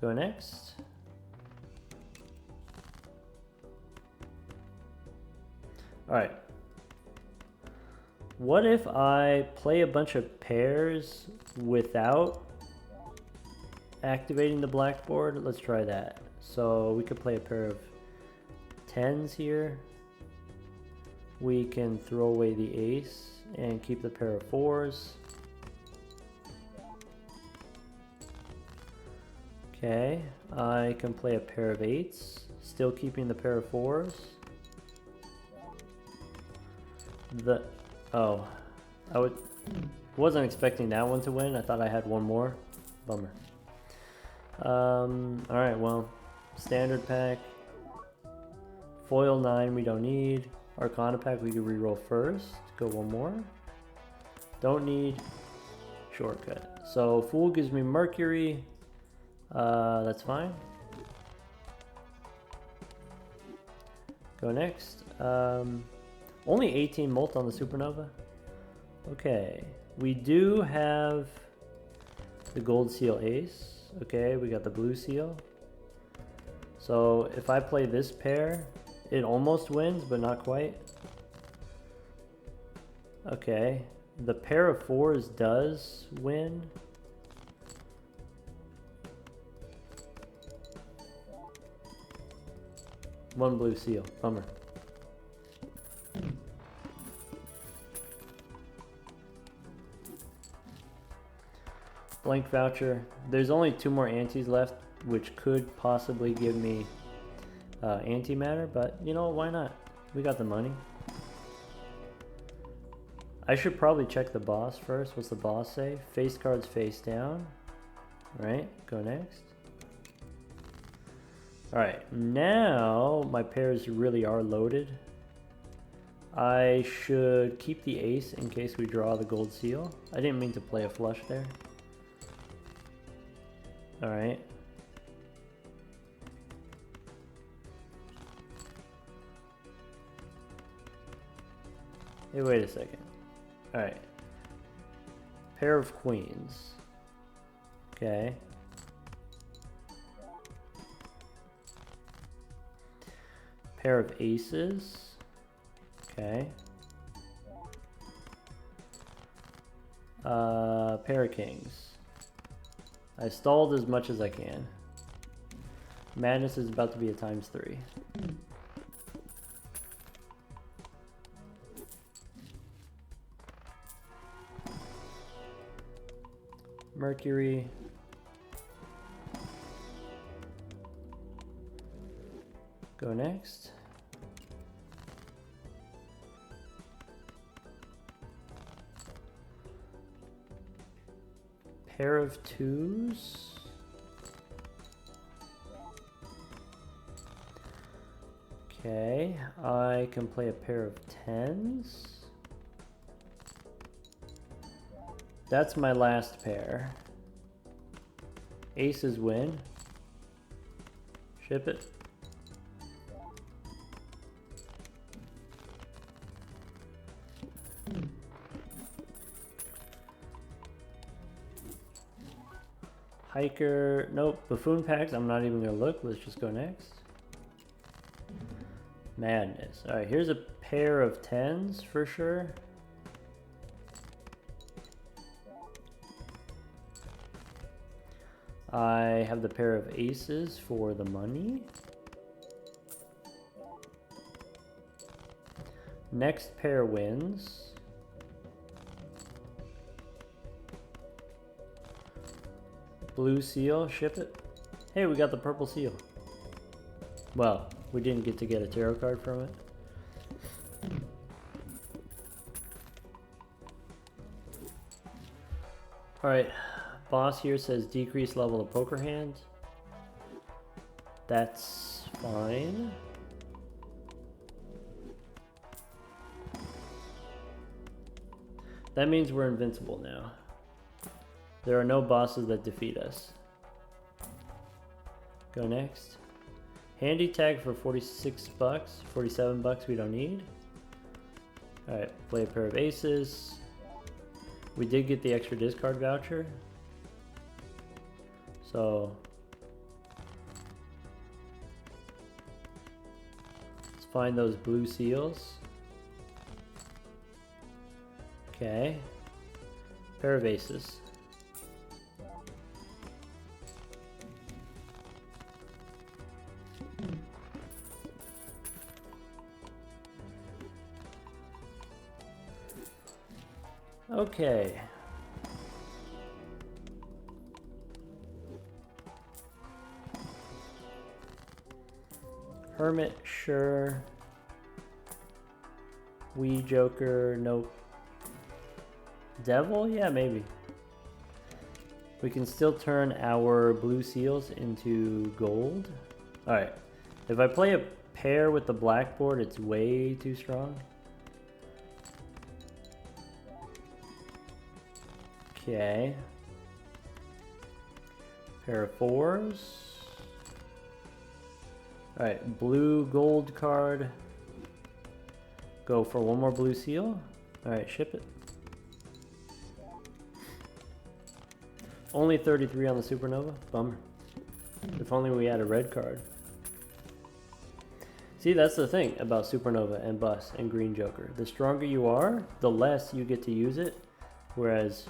Speaker 1: Go next. Alright. What if I play a bunch of pairs without activating the blackboard? Let's try that. So we could play a pair of 10s here. We can throw away the ace and keep the pair of 4s. Okay, I can play a pair of 8s, still keeping the pair of 4s. Wasn't expecting that one to win. I thought I had one more. Bummer. Alright, well, standard pack. Foil 9 we don't need. Arcana pack we can reroll first. Go one more. Don't need. Shortcut. So Fool gives me Mercury. That's fine. Go next. Only 18 molt on the Supernova. Okay. We do have the gold seal ace. Okay, we got the blue seal. So if I play this pair, it almost wins, but not quite. Okay, the pair of 4s does win. One blue seal, bummer. Blank voucher. There's only 2 more antes left, which could possibly give me antimatter, but you know, why not? We got the money. I should probably check the boss first. What's the boss say? Face cards face down. Alright, go next. Alright, now my pairs really are loaded. I should keep the ace in case we draw the gold seal. I didn't mean to play a flush there. Alright. Hey, wait a second. Alright. Pair of queens. Okay. Pair of aces. Okay. Pair of kings. I stalled as much as I can. Madness is about to be a ×3. Mercury. Go next. Pair of 2s. Okay, I can play a pair of 10s. That's my last pair. Aces win. Ship it. Hiker, nope. Buffoon packs, I'm not even gonna look. Let's just go next. Madness. Alright, here's a pair of 10s for sure. I have the pair of aces for the money. Next pair wins. Blue seal, ship it. Hey, we got the purple seal. Well, we didn't get to get a tarot card from it. Alright, boss here says decrease level of poker hand. That's fine. That means we're invincible now. There are no bosses that defeat us. Go next. Handy tag for 46 bucks. 47 bucks we don't need. Alright, play a pair of aces. We did get the extra discard voucher. So let's find those blue seals. Okay. Pair of aces. Okay. Hermit, sure. Wee Joker, nope. Devil? Yeah, maybe. We can still turn our blue seals into gold. Alright. If I play a pair with the blackboard, it's way too strong. Okay. Pair of fours. Alright, blue gold card. Go for one more blue seal. Alright, ship it. Only 33 on the Supernova. Bummer. If only we had a red card. See, that's the thing about Supernova and Bus and Green Joker. The stronger you are, the less you get to use it. Whereas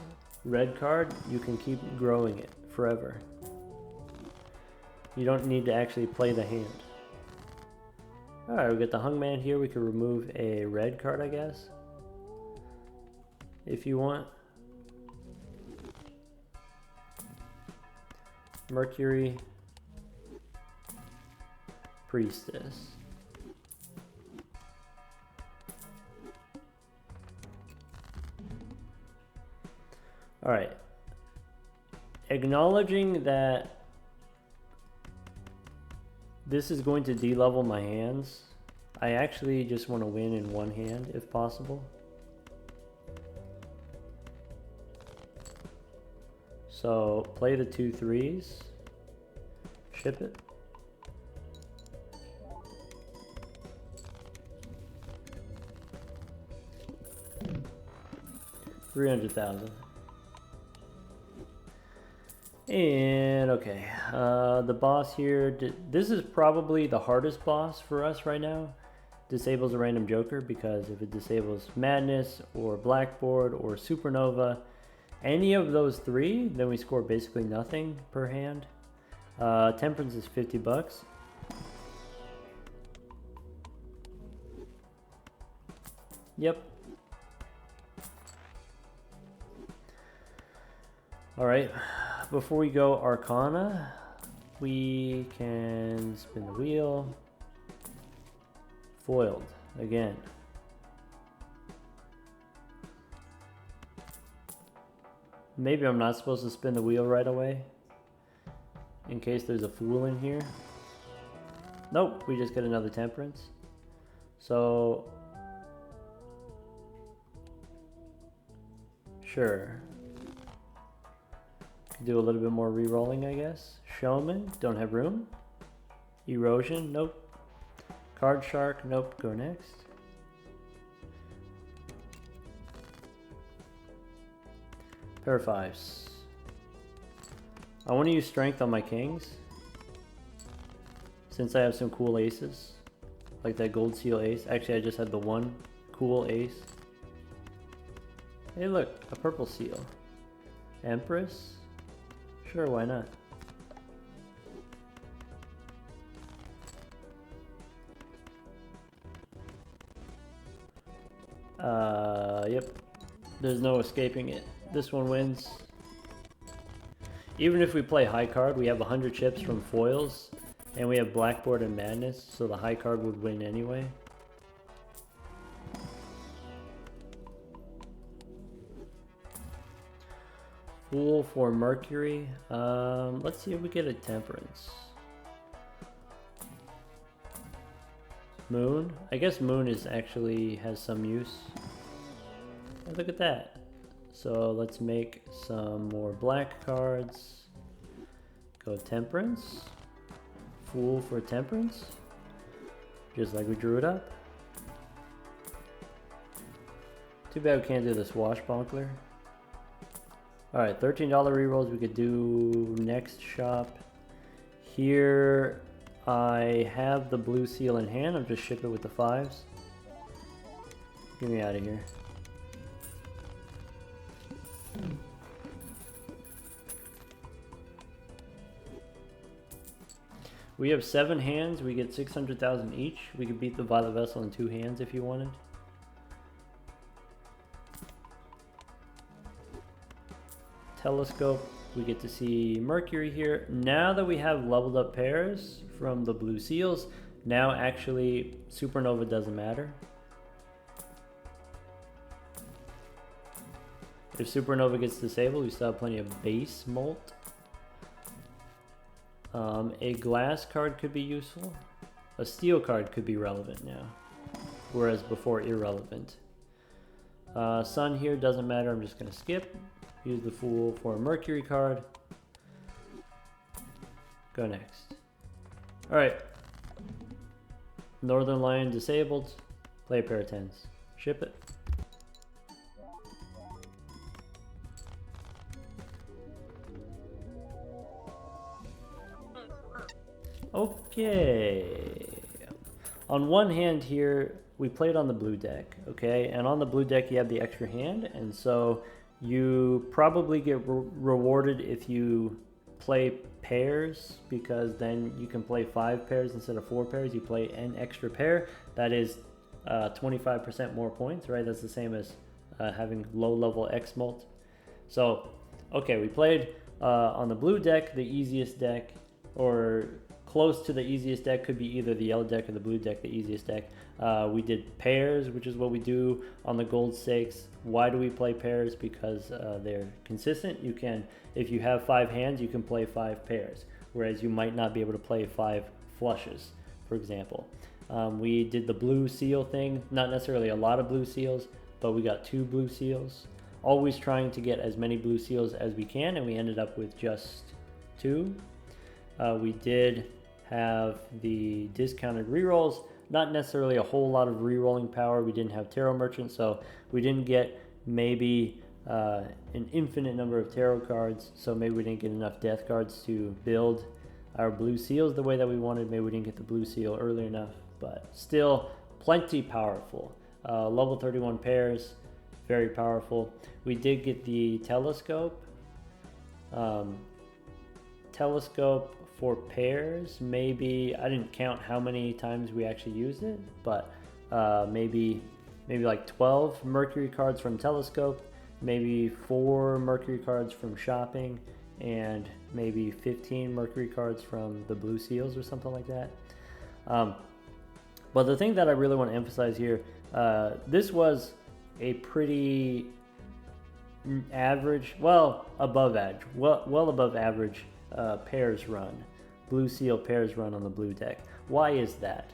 Speaker 1: red card, you can keep growing it forever. You don't need to actually play the hand. Alright, we got the Hungman here. We could remove a red card, I guess. If you want. Mercury. Priestess. Alright. Acknowledging that this is going to de-level my hands, I actually just want to win in one hand if possible. So play the 2 3s, ship it. $300,000. And okay, the boss here, this is probably the hardest boss for us right now. Disables a random joker, because if it disables Madness or Blackboard or Supernova, any of those 3, then we score basically nothing per hand. Temperance is $50. Yep. Alright, before we go Arcana, we can spin the wheel. Foiled again. Maybe I'm not supposed to spin the wheel right away, in case there's a fool in here. Nope, we just get another temperance. So, sure. Do a little bit more re-rolling, I guess. Showman, don't have room. Erosion, nope. Card Shark, nope, go next. Pair of 5s. I want to use strength on my kings, since I have some cool aces, like that gold seal ace. Actually, I just had the one cool ace. Hey look, a purple seal. Empress? Sure, why not? Yep. There's no escaping it. This one wins. Even if we play high card, we have 100 chips from foils, and we have Blackboard and Madness, so the high card would win anyway. Fool for Mercury. Let's see if we get a Temperance. Moon. I guess Moon is actually has some use. Oh, look at that. So let's make some more black cards. Go Temperance. Fool for Temperance. Just like we drew it up. Too bad we can't do the Swashbuckler. Alright, $13 rerolls we could do next shop. Here I have the blue seal in hand. I'm just shipping it with the 5s. Get me out of here. We have 7 hands. We get 600,000 each. We could beat the Violet Vessel in 2 hands if you wanted. telescope, we get to see Mercury here. Now that we have leveled up pairs from the blue seals, now actually supernova doesn't matter. If supernova gets disabled, we still have plenty of base molt. A glass card could be useful. A steel card could be relevant now, whereas before irrelevant. Sun here doesn't matter, I'm just going to skip. Use the Fool for a Mercury card. Go next. Alright. Northern Lion disabled. Play a pair of 10s. Ship it. Okay. On one hand here, we played on the blue deck, okay? And on the blue deck, you have the extra hand, and so you probably get rewarded if you play pairs, because then you can play 5 pairs instead of 4 pairs. You play an extra pair. That is 25% more points, right? That's the same as having low level X molt. So, okay, we played on the blue deck, the easiest deck, or close to the easiest deck. Could be either the yellow deck or the blue deck, the easiest deck. We did pairs, which is what we do on the gold stakes. Why do we play pairs? Because they're consistent. You can, if you have 5 hands, you can play 5 pairs, whereas you might not be able to play 5 flushes, for example. We did the blue seal thing, not necessarily a lot of blue seals, but we got 2 blue seals. Always trying to get as many blue seals as we can, and we ended up with just 2. We did have the discounted rerolls, not necessarily a whole lot of rerolling power. We didn't have Tarot Merchant, so we didn't get maybe an infinite number of tarot cards, so maybe we didn't get enough death cards to build our blue seals the way that we wanted. Maybe we didn't get the blue seal early enough, but still plenty powerful. Level 31 pairs, very powerful. We did get the telescope. Telescope for pairs, maybe I didn't count how many times we actually used it, but maybe like 12 Mercury cards from telescope, maybe 4 Mercury cards from shopping, and maybe 15 Mercury cards from the blue seals or something like that. But the thing that I really want to emphasize here, this was a pretty average, well above average, well above average pairs run, blue seal pairs run on the blue deck. Why is that?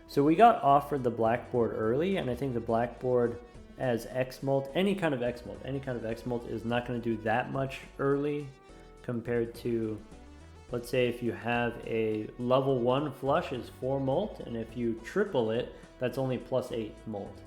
Speaker 1: So we got offered the blackboard early, and I think the blackboard as X molt, any kind of X molt is not going to do that much early compared to, let's say if you have a level 1 flush is 4 molt, and if you triple it, that's only plus 8 molt.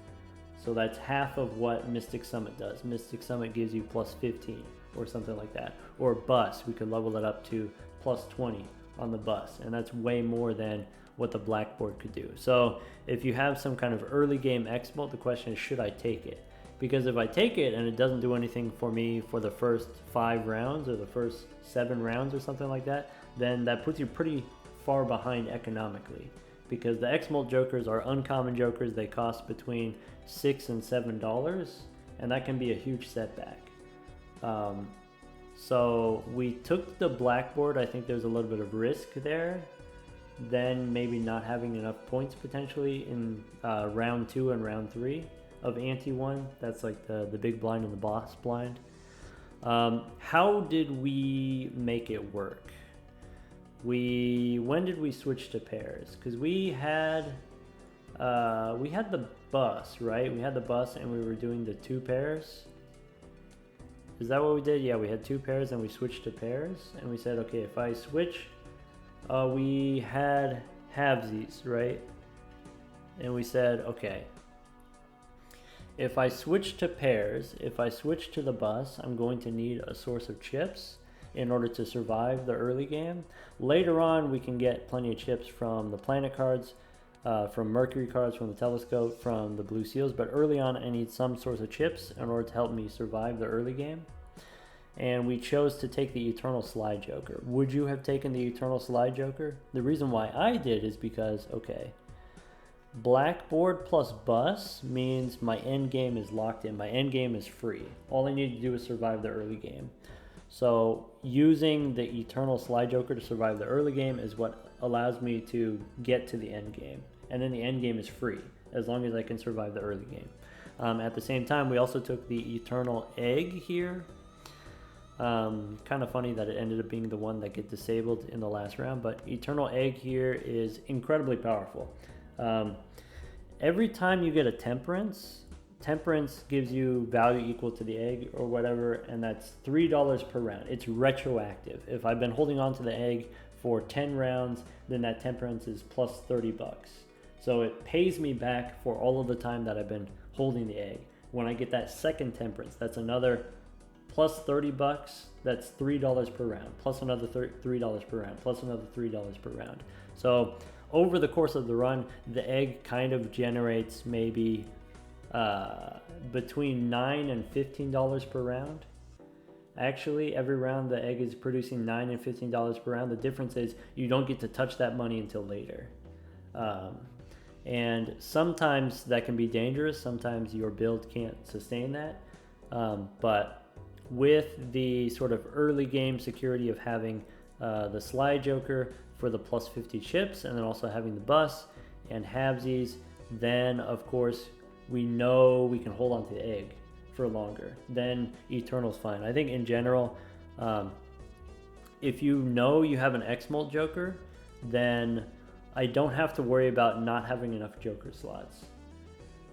Speaker 1: So that's half of what Mystic Summit does. Mystic Summit gives you plus 15 or something like that. Or bus, we could level it up to plus 20 on the bus, and that's way more than what the blackboard could do. So if you have some kind of early game X molt, the question is, should I take it? Because if I take it and it doesn't do anything for me for the first 5 rounds or the first 7 rounds or something like that, then that puts you pretty far behind economically. Because the X molt jokers are uncommon jokers. They cost between $6 and $7, and that can be a huge setback. So we took the blackboard. I think there's a little bit of risk there. Then maybe not having enough points potentially in round 2 and round 3 of ante 1. That's like the big blind and the boss blind. How did we make it work? When did we switch to pairs? Because we had the bus, right? We had the bus and we were doing the 2 pairs. Is that what we did? Yeah, we had 2 pairs and we switched to pairs, and we said, okay, if I switch, we had halvesies, right? And we said, okay, if I switch to pairs, if I switch to the bus, I'm going to need a source of chips in order to survive the early game. Later on, we can get plenty of chips from the planet cards, from Mercury cards, from the telescope, from the blue seals, but early on I need some source of chips in order to help me survive the early game. And we chose to take the Eternal Slide Joker. Would you have taken the Eternal Slide Joker? The reason why I did is because, okay, Blackboard plus bus means my end game is locked in. My end game is free. All I need to do is survive the early game. So using the Eternal Slide Joker to survive the early game is what allows me to get to the end game. And then the end game is free, as long as I can survive the early game. At the same time, we also took the Eternal Egg here. Kind of funny that it ended up being the one that gets disabled in the last round, but Eternal Egg here is incredibly powerful. Every time you get a Temperance gives you value equal to the egg or whatever, and that's $3 per round. It's retroactive. If I've been holding on to the egg for 10 rounds, then that Temperance is plus 30 bucks. So it pays me back for all of the time that I've been holding the egg. When I get that second Temperance, that's another plus 30 bucks. That's $3 per round, plus another $3 per round, plus another $3 per round. So over the course of the run, the egg kind of generates maybe between $9 and $15 per round. Actually, every round the egg is producing $9 and $15 per round. The difference is you don't get to touch that money until later. And sometimes that can be dangerous. Sometimes your build can't sustain that. But with the sort of early game security of having the Slide Joker for the plus 50 chips, and then also having the bus and halvesies, then of course we know we can hold on to the egg for longer. Then Eternal's fine. I think in general, if you know you have an X-Molt Joker, then I don't have to worry about not having enough Joker slots.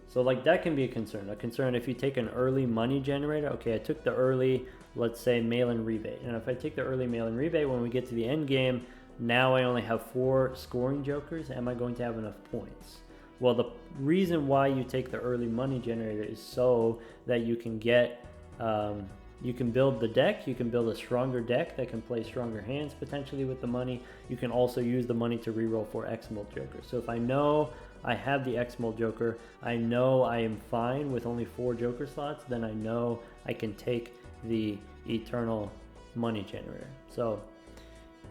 Speaker 1: So like that can be a concern. A concern if you take an early money generator. Okay, I took the early, let's say, mail-in rebate. And if I take the early mail-in rebate, when we get to the end game, now I only have 4 scoring jokers. Am I going to have enough points? Well, the reason why you take the early money generator is so that you can get, you can build the deck, you can build a stronger deck that can play stronger hands potentially with the money. You can also use the money to reroll for X-Molt Joker. So if I know I have the X-Molt Joker, I know I am fine with only 4 Joker slots, then I know I can take the Eternal money generator. So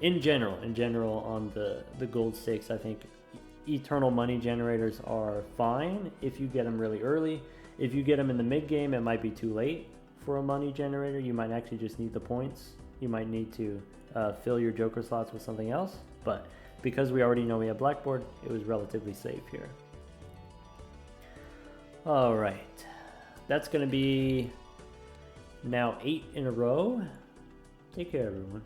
Speaker 1: in general on the gold stakes, I think Eternal money generators are fine if you get them really early. If you get them in the mid game, it might be too late for a money generator. You might actually just need the points. You might need to fill your Joker slots with something else, but because we already know we have Blackboard, it was relatively safe here. All right, that's gonna be now 8 in a row. Take care, everyone.